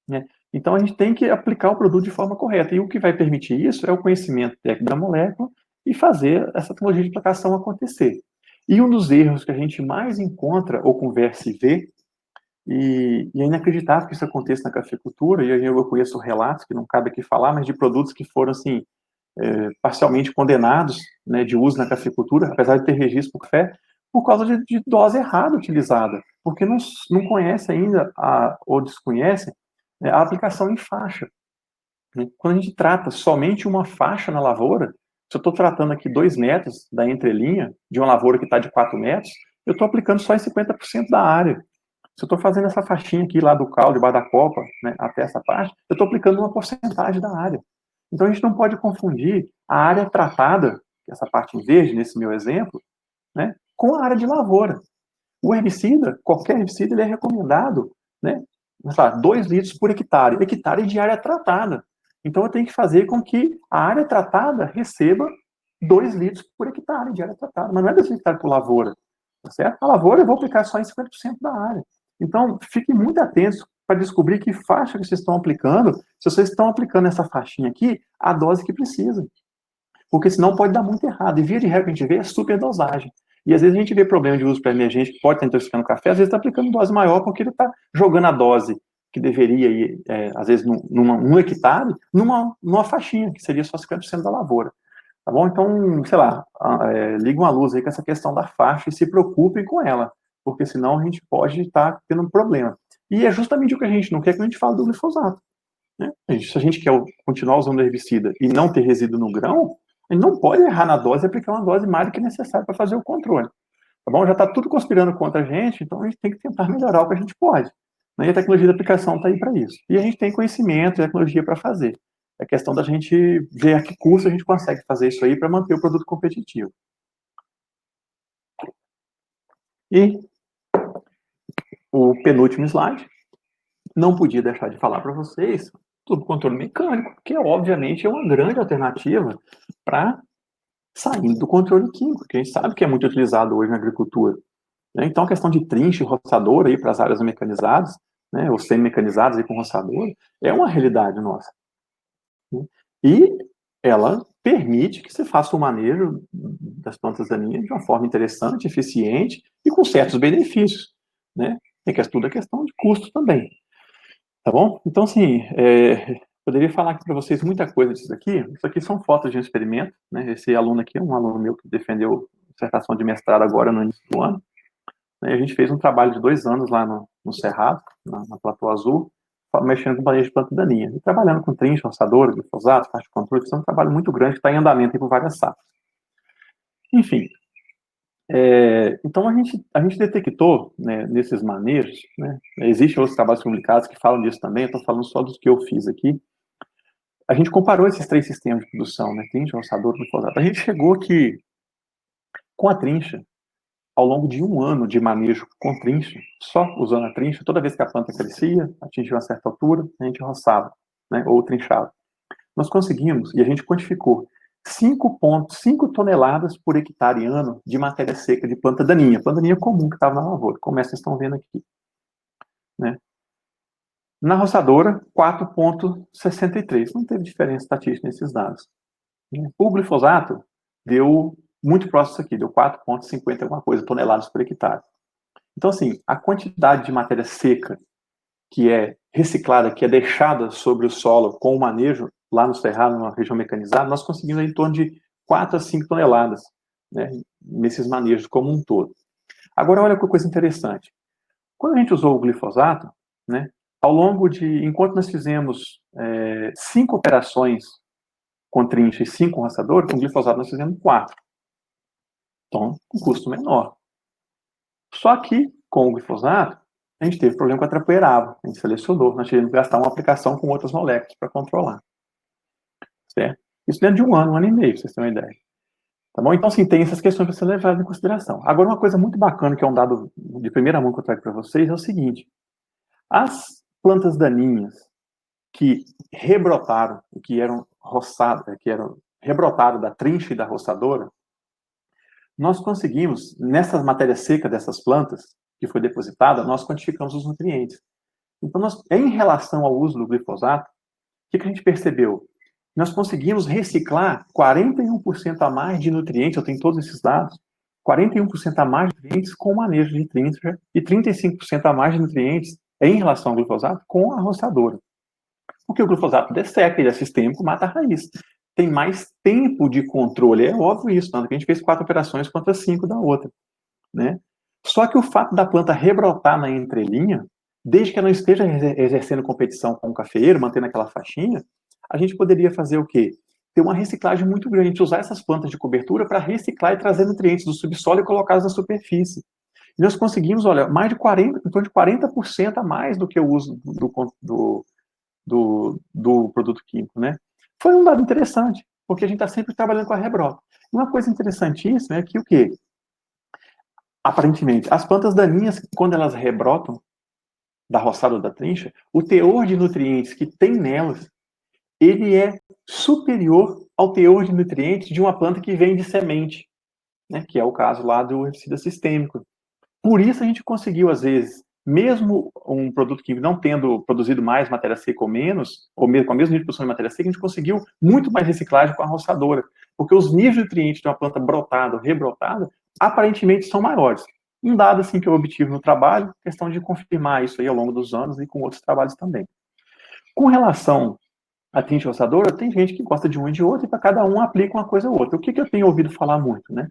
né? Então, a gente tem que aplicar o produto de forma correta. E o que vai permitir isso é o conhecimento técnico da molécula e fazer essa tecnologia de aplicação acontecer. E um dos erros que a gente mais encontra, ou conversa e vê, e é inacreditável que isso aconteça na cafeicultura, e eu conheço relatos, que não cabe aqui falar, mas de produtos que foram, assim, parcialmente condenados, né, de uso na cafeicultura, apesar de ter registro por café, por causa de dose errada utilizada, porque não conhece ainda, ou desconhece, a aplicação em faixa. Quando a gente trata somente uma faixa na lavoura, se eu estou tratando aqui 2 metros da entrelinha, de uma lavoura que está de 4 metros, eu estou aplicando só em 50% da área. Se eu estou fazendo essa faixinha aqui lá do cal, debaixo da copa, né, até essa parte, eu estou aplicando uma porcentagem da área. Então a gente não pode confundir a área tratada, essa parte em verde, nesse meu exemplo, né, com a área de lavoura. O herbicida, qualquer herbicida, ele é recomendado, né, 2 litros por hectare de área tratada. Então, eu tenho que fazer com que a área tratada receba 2 litros por hectare de área tratada. Mas não é 2 hectares por lavoura, tá certo? A lavoura eu vou aplicar só em 50% da área. Então, fiquem muito atentos para descobrir que faixa que vocês estão aplicando, se vocês estão aplicando essa faixinha aqui, a dose que precisa. Porque senão pode dar muito errado. E via de regra que a gente vê é superdosagem. E às vezes a gente vê problema de uso pré-emergente que pode estar intoxicando o café, às vezes está aplicando dose maior porque ele está jogando a dose que deveria ir, às vezes, num hectare, numa faixinha, que seria só 50% da lavoura. Tá bom? Então, sei lá, liga uma luz aí com essa questão da faixa e se preocupem com ela, porque senão a gente pode estar tendo um problema. E é justamente o que a gente não quer quando a gente fala do glifosato, né? Se a gente quer continuar usando herbicida e não ter resíduo no grão, a gente não pode errar na dose e aplicar uma dose mais do que necessária para fazer o controle. Tá bom? Já está tudo conspirando contra a gente, então a gente tem que tentar melhorar o que a gente pode. Né? E a tecnologia de aplicação está aí para isso. E a gente tem conhecimento e tecnologia para fazer. É questão da gente ver a que custo a gente consegue fazer isso aí para manter o produto competitivo. E o penúltimo slide, não podia deixar de falar para vocês do controle mecânico, que obviamente é uma grande alternativa para sair do controle químico, que a gente sabe que é muito utilizado hoje na agricultura. Né? Então, a questão de trinche e roçador aí para as áreas mecanizadas, né, ou semi-mecanizadas aí com roçador, é uma realidade nossa. E ela permite que você faça o manejo das plantas daninhas de uma forma interessante, eficiente e com certos benefícios, né? Tem que tudo a questão de custo também, tá bom? Então, assim, poderia falar aqui para vocês muita coisa disso aqui. Isso aqui são fotos de um experimento, né? Esse aluno aqui é um aluno meu que defendeu dissertação de mestrado agora no início do ano. Né? A gente fez um trabalho de 2 anos lá no Cerrado, na Platô Azul, mexendo com manejo de planta daninha. E trabalhando com trincha, roçadora, glifosato, parte de controle. Isso é um trabalho muito grande que está em andamento aí por várias safras. Enfim, então a gente detectou, né, nesses manejos, né, existem outros trabalhos publicados que falam disso também, eu estou falando só dos que eu fiz aqui. A gente comparou esses 3 sistemas de produção, né, trincha, roçador, glifosato. A gente chegou que, com a trincha, ao longo de 1 ano de manejo com trincha, só usando a trincha, toda vez que a planta crescia, atingia uma certa altura, a gente roçava, né, ou trinchava. Nós conseguimos, e a gente quantificou, 5,5 toneladas por hectare ano de matéria seca de planta daninha comum que estava na lavoura, como vocês estão vendo aqui. Né? Na roçadora, 4,63. Não teve diferença estatística nesses dados. O glifosato deu muito próximo disso aqui, deu 4,50 alguma coisa toneladas por hectare. Então, assim, a quantidade de matéria seca que é reciclada, que é deixada sobre o solo com o manejo lá no Cerrado, numa região mecanizada, nós conseguimos em torno de 4 a 5 toneladas, né, nesses manejos como um todo. Agora, olha que coisa interessante. Quando a gente usou o glifosato, né, ao longo de, enquanto nós fizemos 5 operações com trincha e 5 com roçador, com glifosato nós fizemos 4. Então, um custo menor. Só que, com o glifosato, a gente teve problema com a trapoeiraba. A gente selecionou, nós tivemos que gastar uma aplicação com outras moléculas para controlar. Certo? Isso dentro de 1 ano, 1 ano e meio, para vocês terem uma ideia. Tá bom? Então, sim, tem essas questões para ser levadas em consideração. Agora, uma coisa muito bacana, que é um dado de primeira mão que eu trago para vocês, é o seguinte. As plantas daninhas que rebrotaram, que eram roçadas, que eram rebrotaram da trincha e da roçadora, nós conseguimos, nessa matéria seca dessas plantas, que foi depositada, nós quantificamos os nutrientes. Então, em relação ao uso do glifosato, o que a gente percebeu? Nós conseguimos reciclar 41% a mais de nutrientes, eu tenho todos esses dados, 41% a mais de nutrientes com o manejo de trincha e 35% a mais de nutrientes em relação ao glifosato com a roçadora. Porque o glifosato desseca, ele é sistêmico, mata a raiz. Tem mais tempo de controle, é óbvio isso, tanto que a gente fez 4 operações contra 5 da outra. Né? Só que o fato da planta rebrotar na entrelinha, desde que ela não esteja exercendo competição com o cafeeiro, mantendo aquela faixinha, a gente poderia fazer o quê? Ter uma reciclagem muito grande, a gente usar essas plantas de cobertura para reciclar e trazer nutrientes do subsolo e colocá-los na superfície. E nós conseguimos, olha, mais de 40%, em torno de 40% a mais do que o uso do produto químico, né? Foi um dado interessante, porque a gente está sempre trabalhando com a rebrota. Uma coisa interessantíssima é que o quê? Aparentemente, as plantas daninhas, quando elas rebrotam da roçada ou da trincha, o teor de nutrientes que tem nelas, ele é superior ao teor de nutrientes de uma planta que vem de semente, né, que é o caso lá do herbicida sistêmico. Por isso a gente conseguiu, às vezes, mesmo um produto químico não tendo produzido mais matéria seca ou menos, ou mesmo com a mesma nível de produção de matéria seca, a gente conseguiu muito mais reciclagem com a roçadora, porque os níveis de nutrientes de uma planta brotada ou rebrotada, aparentemente são maiores. Um dado assim que eu obtive no trabalho, questão de confirmar isso aí ao longo dos anos e com outros trabalhos também. Com relação à trincha roçadora, tem gente que gosta de um e de outro, e para cada um aplica uma coisa ou outra. O que eu tenho ouvido falar muito, né?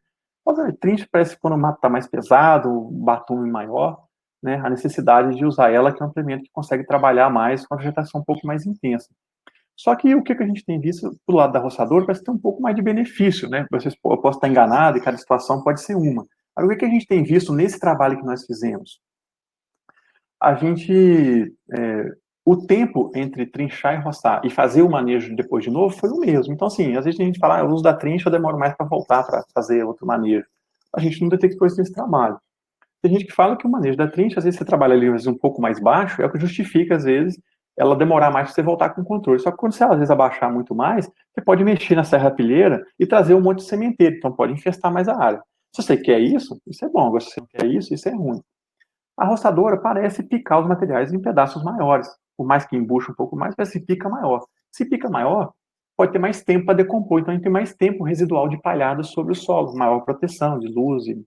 A trincha parece que quando o mato está mais pesado, o batume maior, né, a necessidade de usar ela, que é um implemento que consegue trabalhar mais com a vegetação um pouco mais intensa. Só que o que a gente tem visto do lado da roçadora parece ter um pouco mais de benefício, né? Eu posso estar enganado e cada situação pode ser uma. Agora, o que a gente tem visto nesse trabalho que nós fizemos? A gente, o tempo entre trinchar e roçar e fazer o manejo depois de novo foi o mesmo. Então, assim, às vezes a gente fala, eu uso da trincha, eu demoro mais para voltar para fazer outro manejo. A gente não detectou isso nesse trabalho. Tem gente que fala que o manejo da trincha, às vezes você trabalha ali às vezes, um pouco mais baixo, é o que justifica, às vezes, ela demorar mais para você voltar com o controle. Só que quando você, às vezes, abaixar muito mais, você pode mexer na serrapilheira e trazer um monte de sementeiro, então pode infestar mais a área. Se você quer isso é bom. Agora, se você não quer isso é ruim. A roçadora parece picar os materiais em pedaços maiores. Por mais que embuche um pouco mais, parece que pica maior. Se pica maior, pode ter mais tempo para decompor, então a gente tem mais tempo residual de palhada sobre o solo, maior proteção de luz e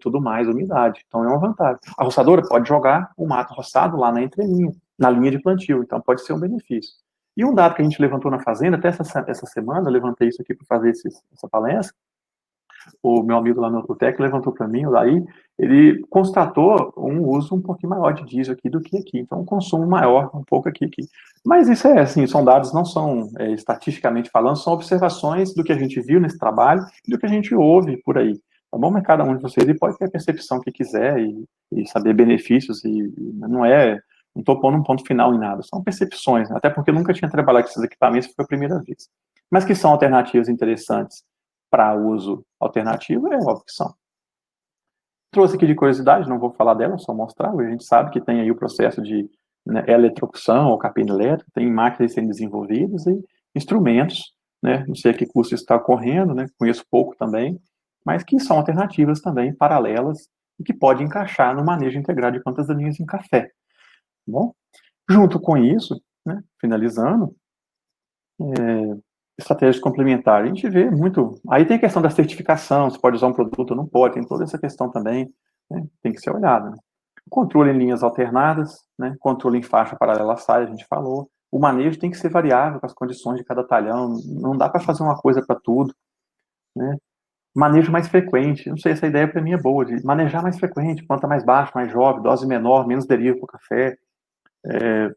tudo mais, umidade. Então é uma vantagem. A roçadora pode jogar o mato roçado lá na entrelinha, na linha de plantio, então pode ser um benefício. E um dado que a gente levantou na fazenda, até essa semana, eu levantei isso aqui para fazer essa palestra, o meu amigo lá no Utec levantou para mim, o Daí, ele constatou um uso um pouquinho maior de diesel aqui do que aqui, então um consumo maior um pouco aqui. Mas isso assim, são dados, não são estatisticamente falando, são observações do que a gente viu nesse trabalho e do que a gente ouve por aí. Tá bom? Mas cada um de vocês pode ter a percepção que quiser e saber benefícios, e não estou pondo um ponto final em nada, são percepções, né? Até porque eu nunca tinha trabalhado com esses equipamentos, foi a primeira vez. Mas que são alternativas interessantes para uso alternativo, é óbvio que são. Trouxe aqui de curiosidade, não vou falar dela, só mostrar, a gente sabe que tem aí o processo de eletrocução ou capina elétrica, tem máquinas sendo desenvolvidas e instrumentos, né, não sei a que custo está ocorrendo, né, conheço pouco também, mas que são alternativas também, paralelas, e que pode encaixar no manejo integrado de plantas daninhas em café. Tá bom? Junto com isso, né, finalizando, estratégias complementares, a gente vê muito, aí tem a questão da certificação, se pode usar um produto ou não pode, tem toda essa questão também, né, tem que ser olhada. Né? Controle em linhas alternadas, né, controle em faixa paralela à saia, a gente falou, o manejo tem que ser variável com as condições de cada talhão, não dá para fazer uma coisa para tudo, né? Manejo mais frequente, não sei, essa ideia para mim é boa, de manejar mais frequente, planta mais baixa, mais jovem, dose menor, menos deriva para o café,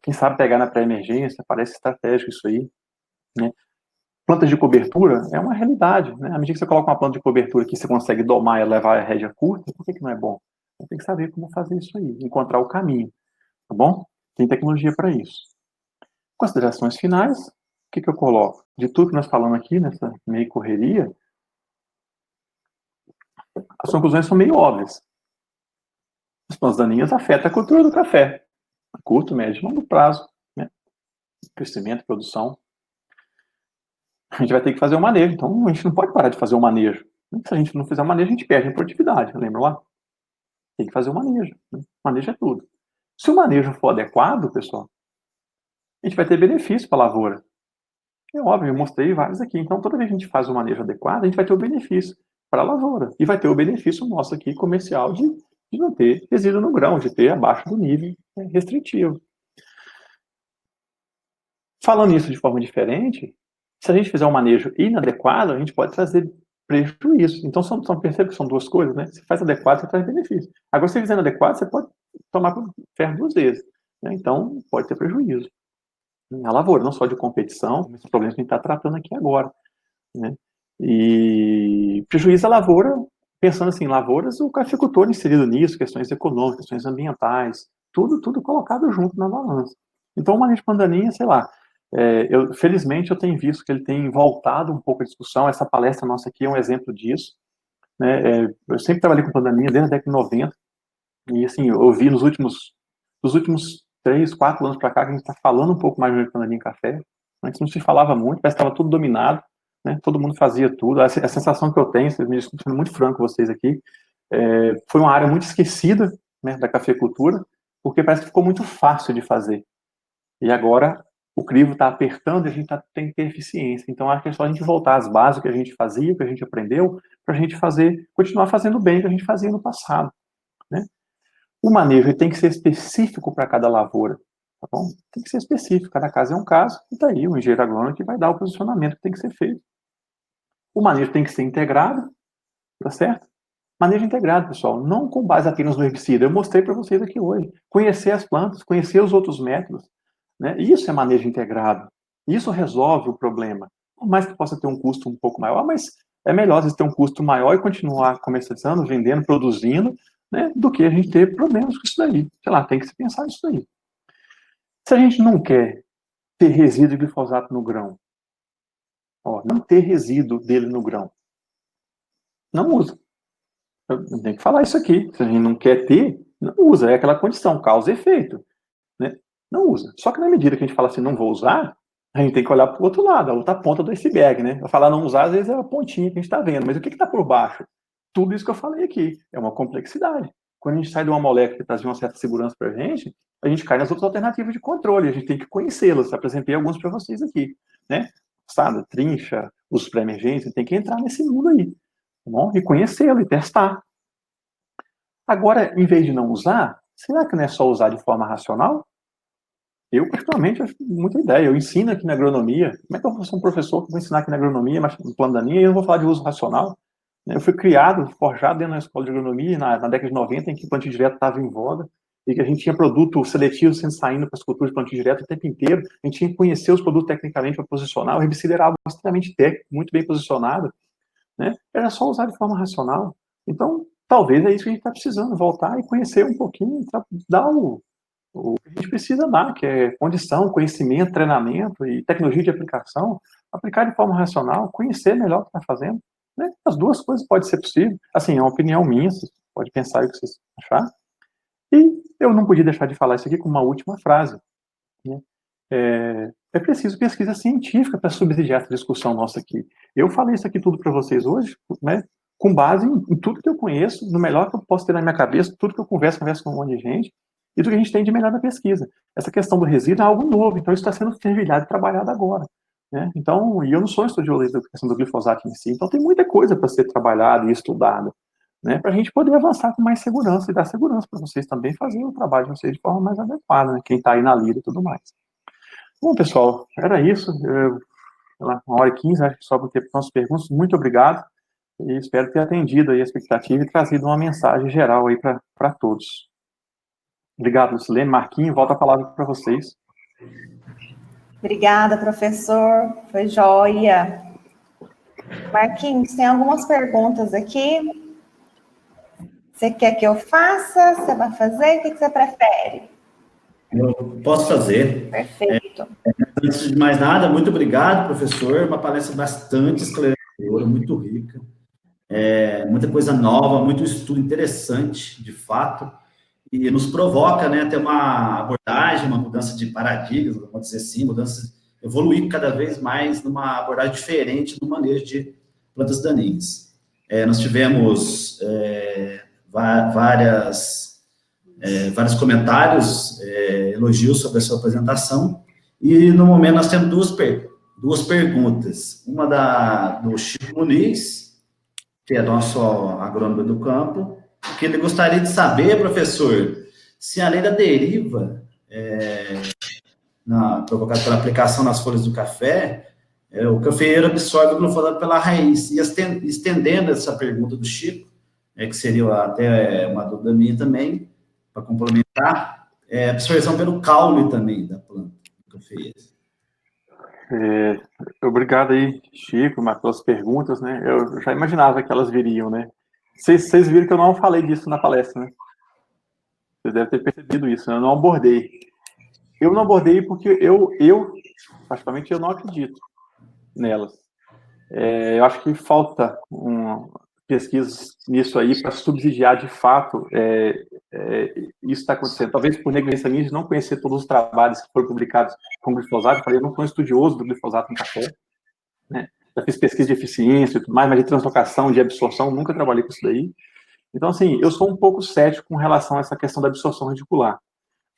quem sabe pegar na pré-emergência, parece estratégico isso aí, né? Plantas de cobertura é uma realidade, né? À medida que você coloca uma planta de cobertura que você consegue domar e levar a rédea curta, por que não é bom? Você tem que saber como fazer isso aí, encontrar o caminho, tá bom? Tem tecnologia para isso. Considerações finais, o que eu coloco? De tudo que nós falamos aqui, nessa meio correria, as conclusões são meio óbvias. As plantas daninhas afetam a cultura do café, a curto, médio e longo prazo, né? Crescimento, produção. A gente vai ter que fazer o manejo, então a gente não pode parar de fazer o manejo. Se a gente não fizer o manejo, a gente perde a produtividade, lembra lá? Tem que fazer o manejo. Né? O manejo é tudo. Se o manejo for adequado, pessoal, a gente vai ter benefício para a lavoura. É óbvio, eu mostrei vários aqui. Então, toda vez que a gente faz o manejo adequado, a gente vai ter o benefício para a lavoura. E vai ter o benefício nosso aqui, comercial, de não ter resíduo no grão, de ter abaixo do nível restritivo. Falando isso de forma diferente, se a gente fizer um manejo inadequado, a gente pode trazer prejuízo. Então, percebe que são duas coisas, né? Se faz adequado, você traz benefício. Agora, se fizer inadequado, você pode tomar ferro duas vezes. Né? Então, pode ter prejuízo. A lavoura, não só de competição, mas os problemas que a gente está tratando aqui agora. Né? E prejuízo à lavoura, pensando assim, lavouras, o cafeicultor inserido nisso, questões econômicas, questões ambientais, tudo colocado junto na balança. Então, o manejo de planta daninha, sei lá, felizmente eu tenho visto que ele tem voltado um pouco a discussão, essa palestra nossa aqui é um exemplo disso, né? Eu sempre trabalhei com planta daninha desde a década de 90, e assim, eu vi nos últimos 3, 4 anos para cá que a gente está falando um pouco mais de planta daninha em café. Antes não se falava muito, parece que estava tudo dominado, né? Todo mundo fazia tudo. A sensação que eu tenho, me desculpe, sendo muito franco com vocês aqui, foi uma área muito esquecida, né, da cafeicultura, porque parece que ficou muito fácil de fazer. E agora o crivo está apertando e a gente tem que ter eficiência. Então, acho que é só a gente voltar às bases que a gente fazia, que a gente aprendeu, para a gente continuar fazendo bem o que a gente fazia no passado. Né? O manejo tem que ser específico para cada lavoura. Tá bom? Tem que ser específico, cada caso é um caso, e está aí o engenheiro agrônomo que vai dar o posicionamento que tem que ser feito. O manejo tem que ser integrado, tá certo? Manejo integrado, pessoal, não com base apenas no herbicida. Eu mostrei para vocês aqui hoje. Conhecer as plantas, conhecer os outros métodos. Né? Isso é manejo integrado. Isso resolve o problema. Por mais que possa ter um custo um pouco maior, mas é melhor às vezes ter um custo maior e continuar comercializando, vendendo, produzindo, né, do que a gente ter problemas com isso daí. Sei lá, tem que se pensar nisso daí. Se a gente não quer ter resíduo de glifosato no grão, não ter resíduo dele no grão, não usa. Eu tenho que falar isso aqui. Se a gente não quer ter, não usa. É aquela condição, causa e efeito. Né? Não usa. Só que na medida que a gente fala assim, não vou usar, a gente tem que olhar para o outro lado, a outra ponta do iceberg, né? Eu falar não usar, às vezes é a pontinha que a gente está vendo, mas o que está por baixo? Tudo isso que eu falei aqui. É uma complexidade. Quando a gente sai de uma molécula que trazia uma certa segurança para a gente cai nas outras alternativas de controle, a gente tem que conhecê-las. Apresentei alguns para vocês aqui. Né? sabe, trincha, uso para emergência, tem que entrar nesse mundo aí, tá bom? E conhecê-lo e testar. Agora, em vez de não usar, será que não é só usar de forma racional? Eu, particularmente, acho muita ideia. Eu ensino aqui na agronomia. Como é que eu vou ser um professor que vou ensinar aqui na agronomia, mas no plano da linha, e eu não vou falar de uso racional? Eu fui criado, forjado dentro da escola de agronomia, na década de 90, em que o plantio direto estava em voga, e que a gente tinha produto seletivo saindo para as culturas de plantio direto o tempo inteiro. A gente tinha que conhecer os produtos tecnicamente para posicionar. O herbicida era algo extremamente técnico, muito bem posicionado, né? Era só usar de forma racional. Então, talvez é isso que a gente está precisando, voltar e conhecer um pouquinho, dar o que a gente precisa dar, que é condição, conhecimento, treinamento e tecnologia de aplicação, aplicar de forma racional, conhecer melhor o que está fazendo. Né? As duas coisas podem ser possível. Assim, é uma opinião minha, você pode pensar o que vocês achar. E eu não podia deixar de falar isso aqui com uma última frase. Né? É preciso pesquisa científica para subsidiar essa discussão nossa aqui. Eu falei isso aqui tudo para vocês hoje, né, com base em tudo que eu conheço, no melhor que eu posso ter na minha cabeça, tudo que eu converso com um monte de gente, e do que a gente tem de melhor na pesquisa. Essa questão do resíduo é algo novo, então isso está sendo fervilhado e trabalhado agora. Né? Então, e eu não sou estudioso da questão do glifosato em si, então tem muita coisa para ser trabalhada e estudada, né, para a gente poder avançar com mais segurança e dar segurança para vocês também fazerem o trabalho de vocês de forma mais adequada, né, quem está aí na lida e tudo mais. Bom, pessoal, era isso. 1h15, acho que sobra o tempo para as perguntas. Muito obrigado e espero ter atendido aí a expectativa e trazido uma mensagem geral aí para todos. Obrigado, Lucilene. Marquinhos, volta a palavra para vocês. Obrigada, professor. Foi joia. Marquinhos, tem algumas perguntas aqui. Você quer que eu faça? Você vai fazer? O que você prefere? Eu posso fazer. Perfeito. Antes de mais nada, muito obrigado, professor. Uma palestra bastante esclarecedora, muito rica. Muita coisa nova, muito estudo interessante, de fato. E nos provoca, né, a ter uma abordagem, uma mudança de paradigmas, vamos dizer assim, evoluir cada vez mais numa abordagem diferente no manejo de plantas daninhas. Nós tivemos vários comentários, elogios sobre a sua apresentação, e no momento nós temos duas perguntas. Uma do Chico Muniz, que é nosso agrônomo do campo, que ele gostaria de saber, professor, se além da deriva provocada pela aplicação nas folhas do café, o cafeeiro absorve o glifosato pela raiz. E estendendo essa pergunta do Chico, que seria até uma dúvida minha também, para complementar, absorção pelo caule também da planta do cafeeiro. Obrigado aí, Chico, pelas perguntas, né? Eu já imaginava que elas viriam, né? Vocês viram que eu não falei disso na palestra, né? Vocês devem ter percebido isso, né? Eu não abordei. Eu não abordei porque particularmente, eu não acredito nelas. Eu acho que falta pesquisas nisso aí para subsidiar de fato isso está acontecendo. Talvez por negligência minha de não conhecer todos os trabalhos que foram publicados com glifosato. Eu falei, eu não sou estudioso do glifosato no café, né? Já fiz pesquisa de eficiência e tudo mais, mas de translocação, de absorção, nunca trabalhei com isso daí. Então, assim, eu sou um pouco cético com relação a essa questão da absorção radicular,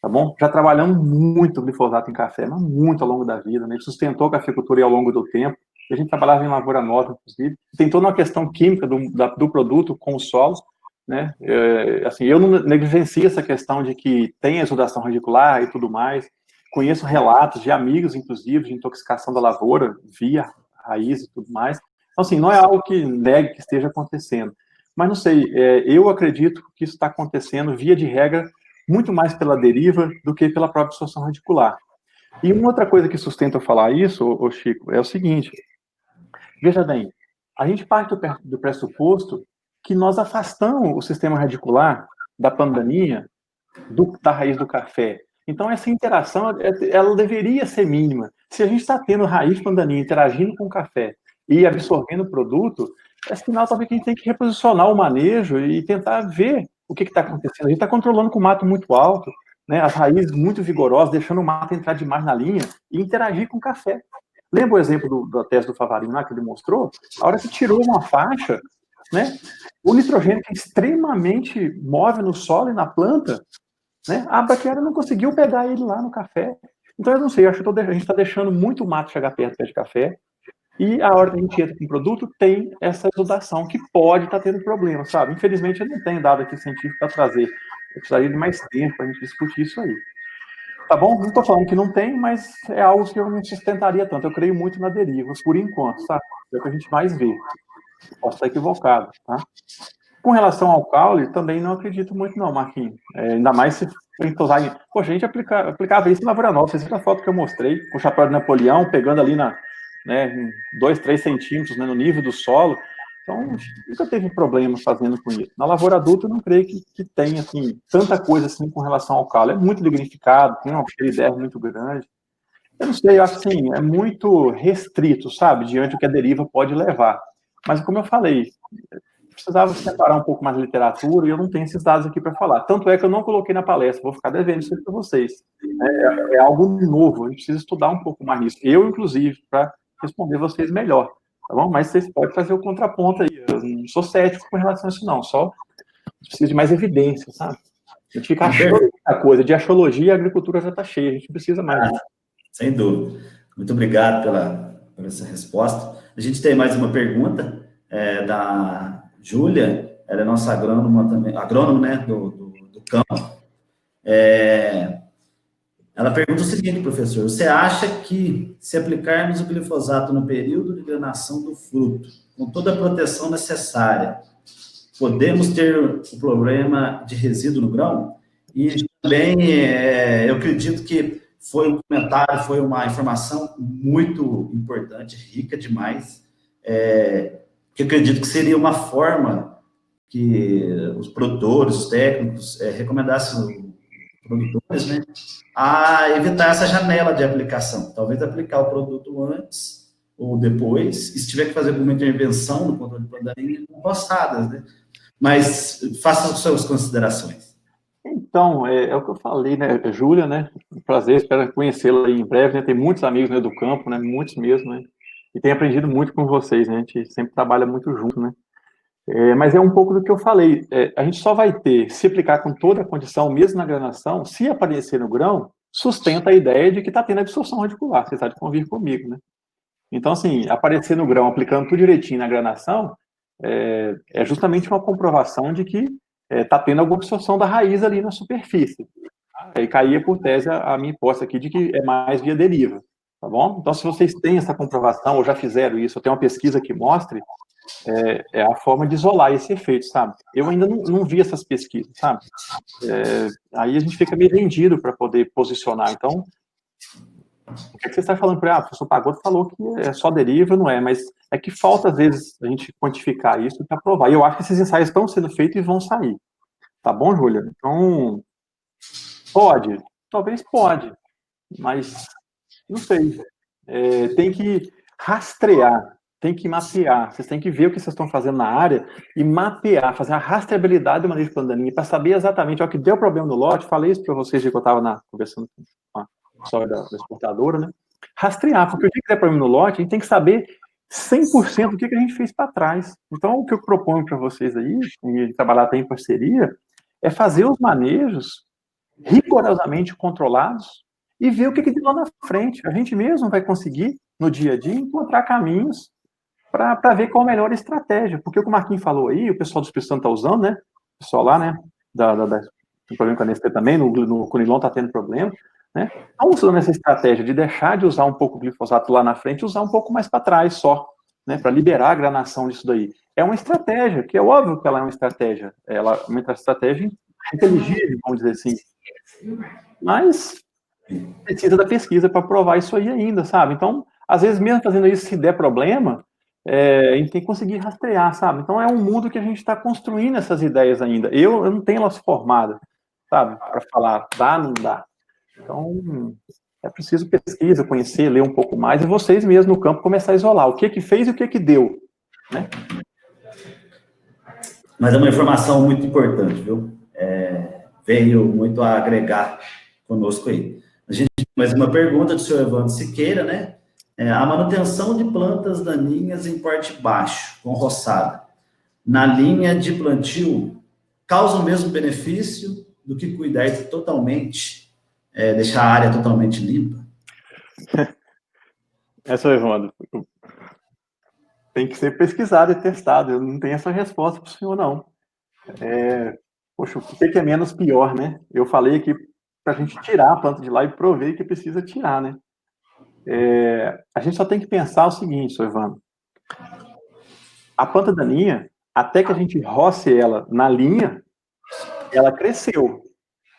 tá bom? Já trabalhamos muito glifosato em café, mas muito ao longo da vida, né? Ele sustentou a cafeicultura ao longo do tempo. A gente trabalhava em lavoura nova, inclusive. Tem toda uma questão química do produto com o solo, né? Assim, eu não negligencio essa questão de que tem exudação radicular e tudo mais. Conheço relatos de amigos, inclusive, de intoxicação da lavoura via raiz e tudo mais. Então, assim, não é algo que negue que esteja acontecendo. Mas não sei, eu acredito que isso está acontecendo, via de regra, muito mais pela deriva do que pela própria absorção radicular. E uma outra coisa que sustenta eu falar isso, Chico, é o seguinte: veja bem, a gente parte do pressuposto que nós afastamos o sistema radicular da planta daninha da raiz do café. Então, essa interação, ela deveria ser mínima. Se a gente está tendo raiz planta daninha interagindo com o café e absorvendo o produto, é sinal talvez que a gente tem que reposicionar o manejo e tentar ver o que está acontecendo. A gente está controlando com o mato muito alto, né, as raízes muito vigorosas, deixando o mato entrar demais na linha e interagir com o café. Lembra o exemplo da tese do Favarino lá que ele mostrou? A hora que tirou uma faixa, né, o nitrogênio que é extremamente móvel no solo e na planta, né, a bactéria não conseguiu pegar ele lá no café. Então, eu não sei, eu acho que a gente está deixando muito mato chegar perto do pé de café, E a hora que a gente entra com o produto, tem essa exudação que pode estar tendo problema, sabe? Infelizmente, eu não tenho dado aqui científico para trazer. Eu precisaria de mais tempo para a gente discutir isso aí. Tá bom? Não estou falando que não tem, mas é algo que eu não sustentaria tanto. Eu creio muito na deriva, por enquanto, sabe? É o que a gente mais vê. Posso estar equivocado, tá? Com relação ao caule, também não acredito muito não, Marquinhos. Ainda mais se usar em... Poxa, a gente aplicava isso em Lavoura Nova. Vocês viram a foto que eu mostrei, com o chapéu de Napoleão, pegando ali em 2, 3 centímetros, né, no nível do solo. Então, nunca teve problema fazendo com isso. Na lavoura adulta, eu não creio que tenha, assim, tanta coisa assim com relação ao caule. É muito lignificado, tem uma pteridese muito grande. Eu não sei, eu acho assim, é muito restrito, sabe, diante do que a deriva pode levar. Mas, como eu falei, precisava separar um pouco mais de literatura e eu não tenho esses dados aqui para falar. Tanto é que eu não coloquei na palestra, vou ficar devendo isso para vocês. É algo novo, a gente precisa estudar um pouco mais nisso. Eu, inclusive, para responder vocês melhor, tá bom? Mas vocês podem fazer o contraponto aí. Eu não sou cético com relação a isso, não. Só preciso de mais evidência, sabe? A gente fica achando muita coisa. De astrologia, a agricultura já está cheia. A gente precisa mais disso. Sem dúvida. Muito obrigado por essa resposta. A gente tem mais uma pergunta da Júlia. Ela é nossa agrônoma também, agrônoma, né, do campo. Ela pergunta o seguinte, professor: você acha que, se aplicarmos o glifosato no período de granação do fruto, com toda a proteção necessária, podemos ter o problema de resíduo no grão? E também, eu acredito que foi um comentário, foi uma informação muito importante, rica demais, que eu acredito que seria uma forma que os produtores, os técnicos, recomendassem os produtores, né, a evitar essa janela de aplicação. Talvez aplicar o produto antes ou depois, e se tiver que fazer alguma intervenção no controle de plantarinha, com roçadas, né? Mas faça as suas considerações. Então, é o que eu falei, né, Júlia, né, prazer, espero conhecê-la aí em breve, né, tem muitos amigos, né, do campo, né, muitos mesmo, né, e tenho aprendido muito com vocês, né, a gente sempre trabalha muito junto, né, mas é um pouco do que eu falei, a gente só vai ter, se aplicar com toda a condição, mesmo na granação, se aparecer no grão, sustenta a ideia de que está tendo absorção radicular, você está de convir comigo, né. Então, assim, aparecer no grão, aplicando tudo direitinho na granação, é justamente uma comprovação de que está tendo alguma absorção da raiz ali na superfície. Aí caía por tese a minha hipótese aqui de que é mais via deriva, tá bom? Então, se vocês têm essa comprovação, ou já fizeram isso, ou tem uma pesquisa que mostre, é a forma de isolar esse efeito, sabe? Eu ainda não vi essas pesquisas, sabe? Aí a gente fica meio vendido para poder posicionar. Então, o que você está falando para o professor Pagotto falou que é só deriva, não é, mas é que falta, às vezes, a gente quantificar isso para provar. E eu acho que esses ensaios estão sendo feitos e vão sair. Tá bom, Júlia? Então, pode, talvez pode, mas não sei. Tem que rastrear, tem que mapear. Vocês têm que ver o que vocês estão fazendo na área e mapear, fazer a rastreabilidade do manejo de planta daninha para saber exatamente o que deu problema no lote. Falei isso para vocês, que eu estava conversando com a pessoa da exportadora, né? Rastrear, porque o dia que der problema no lote, a gente tem que saber 100% do que a gente fez para trás. Então, o que eu proponho para vocês aí, e trabalhar até em parceria, é fazer os manejos rigorosamente controlados e ver o que deu lá na frente. A gente mesmo vai conseguir, no dia a dia, encontrar caminhos para ver qual a melhor estratégia. Porque o que o Marquinhos falou aí, o pessoal do Espírito Santo está usando, né? O pessoal lá, né? Tem problema com a NST também, no Conilon está tendo problema, né? Estão usando essa estratégia de deixar de usar um pouco o glifosato lá na frente e usar um pouco mais para trás só, né? Para liberar a granação disso daí. É uma estratégia, que é óbvio que ela é uma estratégia. Ela é uma estratégia inteligível, vamos dizer assim. Mas precisa da pesquisa para provar isso aí ainda, sabe? Então, às vezes, mesmo fazendo isso, se der problema, a gente tem que conseguir rastrear, sabe? Então, é um mundo que a gente está construindo essas ideias ainda. Eu não tenho elas formadas, sabe? Para falar, dá, não dá. Então, é preciso pesquisa, conhecer, ler um pouco mais, e vocês mesmos no campo começar a isolar o que fez e o que deu, né? Mas é uma informação muito importante, viu? Veio muito a agregar conosco aí. A gente tem mais uma pergunta do senhor Evandro Siqueira, né? A manutenção de plantas daninhas em porte baixo, com roçada, na linha de plantio, causa o mesmo benefício do que cuidar totalmente, deixar a área totalmente limpa? Essa é o Evandro. tem que ser pesquisado e testado. Eu não tenho essa resposta para o senhor, não. Poxa, o que é menos pior, né? Eu falei aqui para a gente tirar a planta de lá e provei que precisa tirar, né? A gente só tem que pensar o seguinte, senhor Evandro. A planta daninha, até que a gente roce ela na linha, ela cresceu,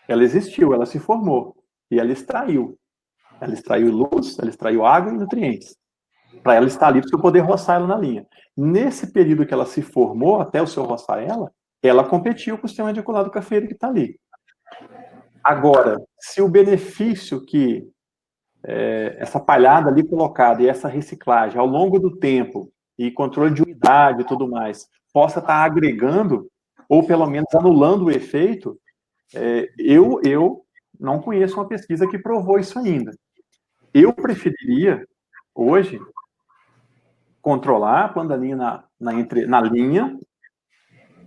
ela existiu, ela se formou e ela extraiu. Ela extraiu luz, ela extraiu água e nutrientes. Para ela estar ali, para eu poder roçar ela na linha. Nesse período que ela se formou, até o senhor roçar ela competiu com o sistema radiculado cafeiro que está ali. Agora, se o benefício que essa palhada ali colocada e essa reciclagem ao longo do tempo e controle de umidade e tudo mais, possa estar agregando ou pelo menos anulando o efeito, eu não conheço uma pesquisa que provou isso ainda. Eu preferiria, hoje, controlar a planta daninha na linha,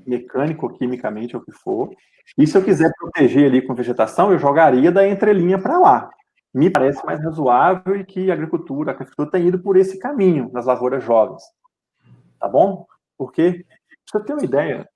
mecânico ou quimicamente, ou o que for, e se eu quiser proteger ali com vegetação, eu jogaria da entrelinha para lá. Me parece mais razoável e que a cafeicultura tem ido por esse caminho nas lavouras jovens. Tá bom? Porque, pra você ter uma ideia,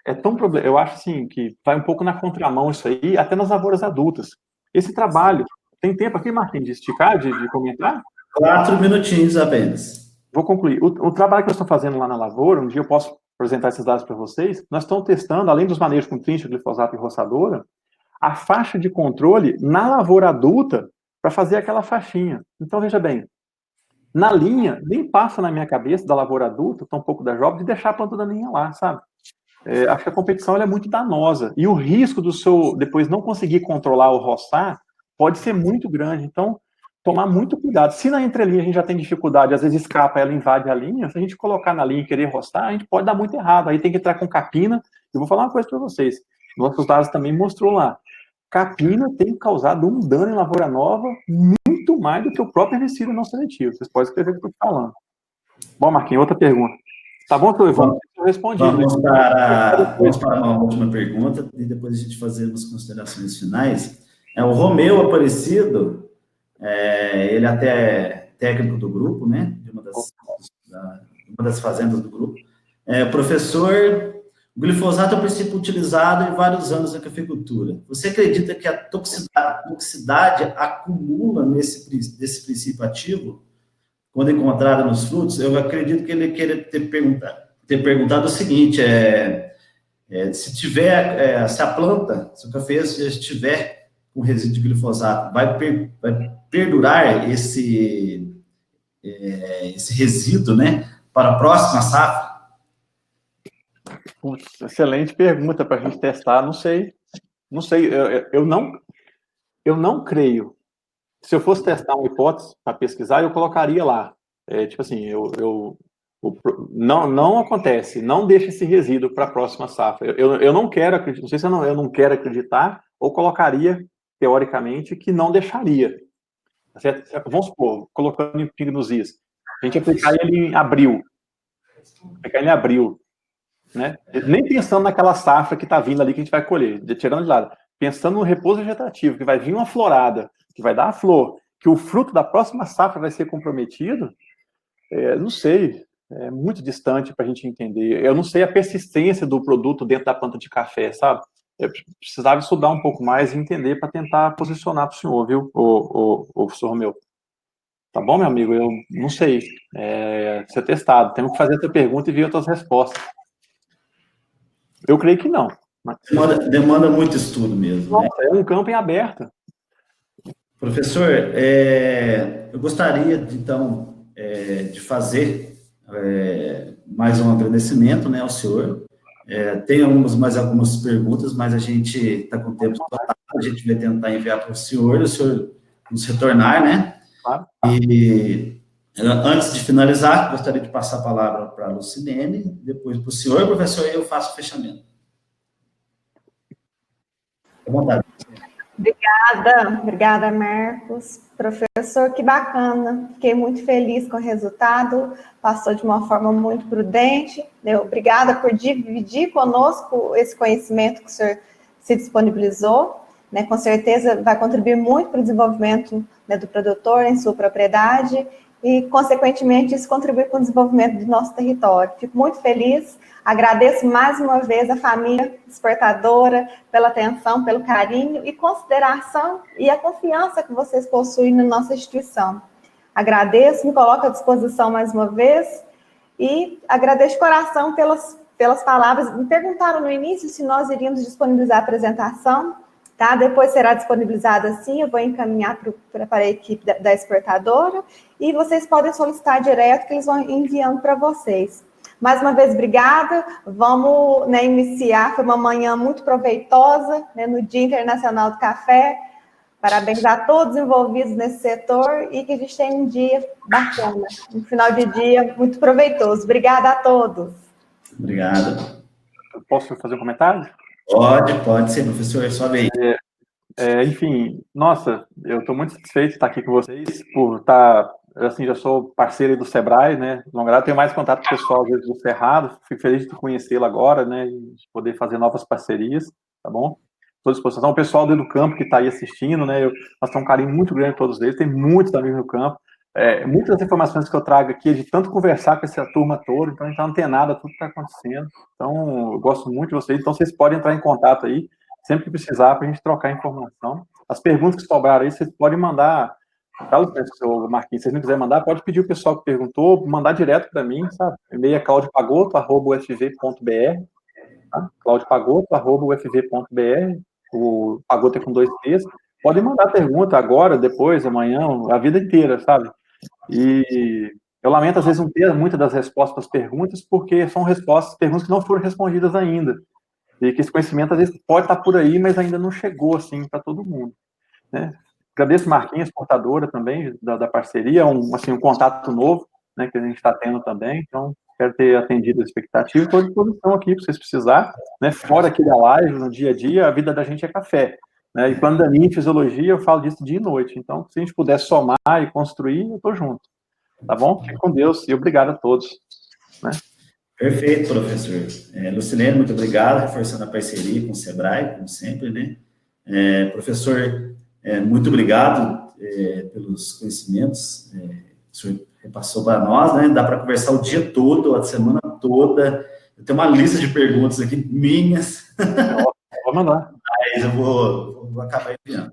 eu acho assim, que vai um pouco na contramão isso aí, até nas lavouras adultas. Esse trabalho, tem tempo aqui, Marquinhos, de esticar, de comentar? 4 minutinhos apenas. Vou concluir. O trabalho que nós estamos fazendo lá na lavoura, um dia eu posso apresentar esses dados para vocês, nós estamos testando, além dos manejos com trincha, glifosato e roçadora, a faixa de controle na lavoura adulta para fazer aquela faixinha. Então, veja bem, na linha, nem passa na minha cabeça da lavoura adulta, tampouco da jovem, de deixar a planta daninha lá, sabe? Acho que a competição ela é muito danosa. E o risco do seu depois não conseguir controlar ou roçar pode ser muito grande. Então, tomar muito cuidado. Se na entrelinha a gente já tem dificuldade, às vezes escapa, ela invade a linha, se a gente colocar na linha e querer roçar, a gente pode dar muito errado. Aí tem que entrar com capina. Eu vou falar uma coisa para vocês. Nossos dados também mostrou lá. Capina tem causado um dano em lavoura nova muito mais do que o próprio herbicida não seletivo. Vocês podem escrever o que eu estou falando. Bom, Marquinhos, outra pergunta. Tá bom, seu Evandro? Eu respondi. Vamos para uma última pergunta e depois a gente fazer umas considerações finais. O Romeu Aparecido, ele até é técnico do grupo, né? De uma das fazendas do grupo. Professor, o glifosato é o princípio utilizado em vários anos na cafeicultura. Você acredita que a toxicidade acumula desse princípio ativo quando encontrada nos frutos? Eu acredito que ele queira ter perguntado o seguinte, se a planta, se o café estiver com resíduo de glifosato, vai perdurar esse resíduo, né, para a próxima safra? Excelente pergunta para a gente testar. Não sei, eu não creio. Se eu fosse testar uma hipótese para pesquisar, eu colocaria lá. Tipo assim, não acontece, não deixa esse resíduo para a próxima safra. Eu não quero acreditar, não sei se eu não quero acreditar, ou colocaria, teoricamente, que não deixaria. Certo? Vamos supor, colocando em pingo nos is, a gente aplicar ele em abril. Né? Nem pensando naquela safra que está vindo ali que a gente vai colher, tirando de lado. Pensando no repouso vegetativo, que vai vir uma florada, que vai dar a flor, que o fruto da próxima safra vai ser comprometido, não sei, é muito distante para a gente entender. Eu não sei a persistência do produto dentro da planta de café, sabe? Eu precisava estudar um pouco mais e entender para tentar posicionar para o senhor, viu, o professor Romeu. Tá bom, meu amigo? Eu não sei. Ser testado. Temos que fazer essa pergunta e ver outras respostas. Eu creio que não. Demanda muito estudo mesmo. Nossa, né? É um campo em aberto. Professor, eu gostaria, então, de fazer mais um agradecimento, né, ao senhor. Tem mais algumas perguntas, mas a gente está com o tempo total, a gente vai tentar enviar para o senhor nos retornar, né? Claro. E antes de finalizar, gostaria de passar a palavra para a Lucilene, depois para o senhor, professor, e eu faço o fechamento. À vontade. Obrigada, Marcos. Professor, que bacana, fiquei muito feliz com o resultado, passou de uma forma muito prudente, obrigada por dividir conosco esse conhecimento que o senhor se disponibilizou, né? Com certeza vai contribuir muito para o desenvolvimento, né, do produtor em sua propriedade, e, consequentemente, isso contribui para o desenvolvimento do nosso território. Fico muito feliz, agradeço mais uma vez a família exportadora pela atenção, pelo carinho e consideração e a confiança que vocês possuem na nossa instituição. Agradeço, me coloco à disposição mais uma vez e agradeço de coração pelas palavras. Me perguntaram no início se nós iríamos disponibilizar a apresentação, tá? Depois será disponibilizada sim, eu vou encaminhar para a equipe da exportadora e vocês podem solicitar direto que eles vão enviando para vocês. Mais uma vez, obrigada. Vamos, né, iniciar. Foi uma manhã muito proveitosa, né, no Dia Internacional do Café. Parabéns a todos envolvidos nesse setor e que a gente tenha um dia bacana, um final de dia muito proveitoso. Obrigada a todos. Obrigado. Posso fazer um comentário? Pode ser, professor, só bem. Enfim, nossa, eu estou muito satisfeito de estar aqui com vocês, por estar, assim, já sou parceiro do Sebrae, né, Longrado, tenho mais contato com o pessoal, às vezes, do Cerrado, fico feliz de conhecê-lo agora, né, e de poder fazer novas parcerias, tá bom? Estou à disposição. O pessoal do campo que está aí assistindo, né, nós temos um carinho muito grande todos eles, tem muitos amigos no campo, muitas das informações que eu trago aqui é de tanto conversar com essa turma toda, então a gente está antenado a tudo que está acontecendo, então eu gosto muito de vocês, então vocês podem entrar em contato aí, sempre que precisar, para a gente trocar informação. As perguntas que sobraram aí, vocês podem mandar, tá, Marquinhos, se vocês não quiserem mandar, pode pedir o pessoal que perguntou, mandar direto para mim, sabe? O e-mail é claudiopagoto@ufv.br, tá? claudiopagoto@ufv.br, o Pagoto é com 2 T's. Podem mandar pergunta agora, depois, amanhã, a vida inteira, sabe? E eu lamento, às vezes, não ter muitas das respostas às perguntas, porque são perguntas que não foram respondidas ainda. E que esse conhecimento, às vezes, pode estar por aí, mas ainda não chegou, assim, para todo mundo, né? Agradeço Marquinhos, portadora também, da parceria, um contato novo, né, que a gente está tendo também, então, quero ter atendido a expectativa, estou à disposição aqui, para vocês precisarem, né, fora aqui da live, no dia a dia, a vida da gente é café, né, e quando da minha fisiologia, eu falo disso dia e noite, então, se a gente puder somar e construir, eu estou junto, tá bom? Fique com Deus, e obrigado a todos, né? Perfeito, professor. Lucilene, muito obrigado, reforçando a parceria com o Sebrae, como sempre, né? Professor, muito obrigado pelos conhecimentos que o senhor repassou para nós, né? Dá para conversar o dia todo, a semana toda. Eu tenho uma lista de perguntas aqui, minhas. Vou mandar. Mas eu vou acabar enviando.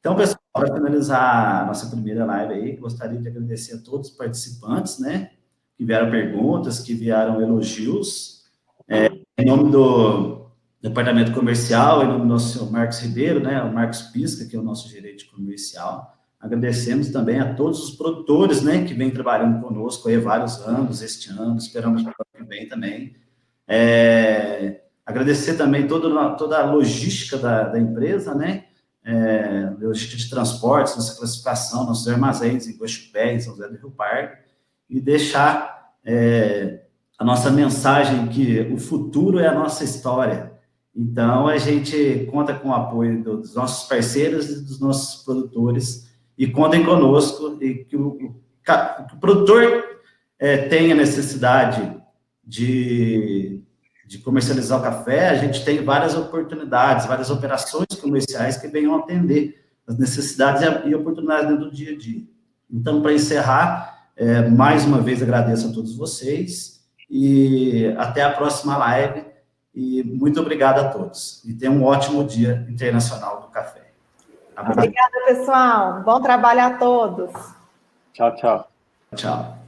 Então, pessoal, para finalizar a nossa primeira live aí, gostaria de agradecer a todos os participantes, né? Que vieram perguntas, que vieram elogios. Em nome do Departamento Comercial, em nome do nosso senhor Marcos Ribeiro, né, o Marcos Pisca, que é o nosso gerente comercial, agradecemos também a todos os produtores, né, que vêm trabalhando conosco aí há vários anos, este ano, esperamos que o ano que vem também. Agradecer também toda a logística da empresa, né, logística de transportes, nossa classificação, nossos armazéns em Guaxupé, em São José do Rio Pardo, e deixar a nossa mensagem que o futuro é a nossa história. Então, a gente conta com o apoio dos nossos parceiros e dos nossos produtores, e contem conosco, e que o produtor tenha necessidade de comercializar o café, a gente tem várias oportunidades, várias operações comerciais que venham atender as necessidades e oportunidades dentro do dia a dia. Então, para encerrar, mais uma vez agradeço a todos vocês e até a próxima live e muito obrigado a todos. E tenham um ótimo Dia Internacional do Café. Obrigada, pessoal. Bom trabalho a todos. Tchau, tchau. Tchau.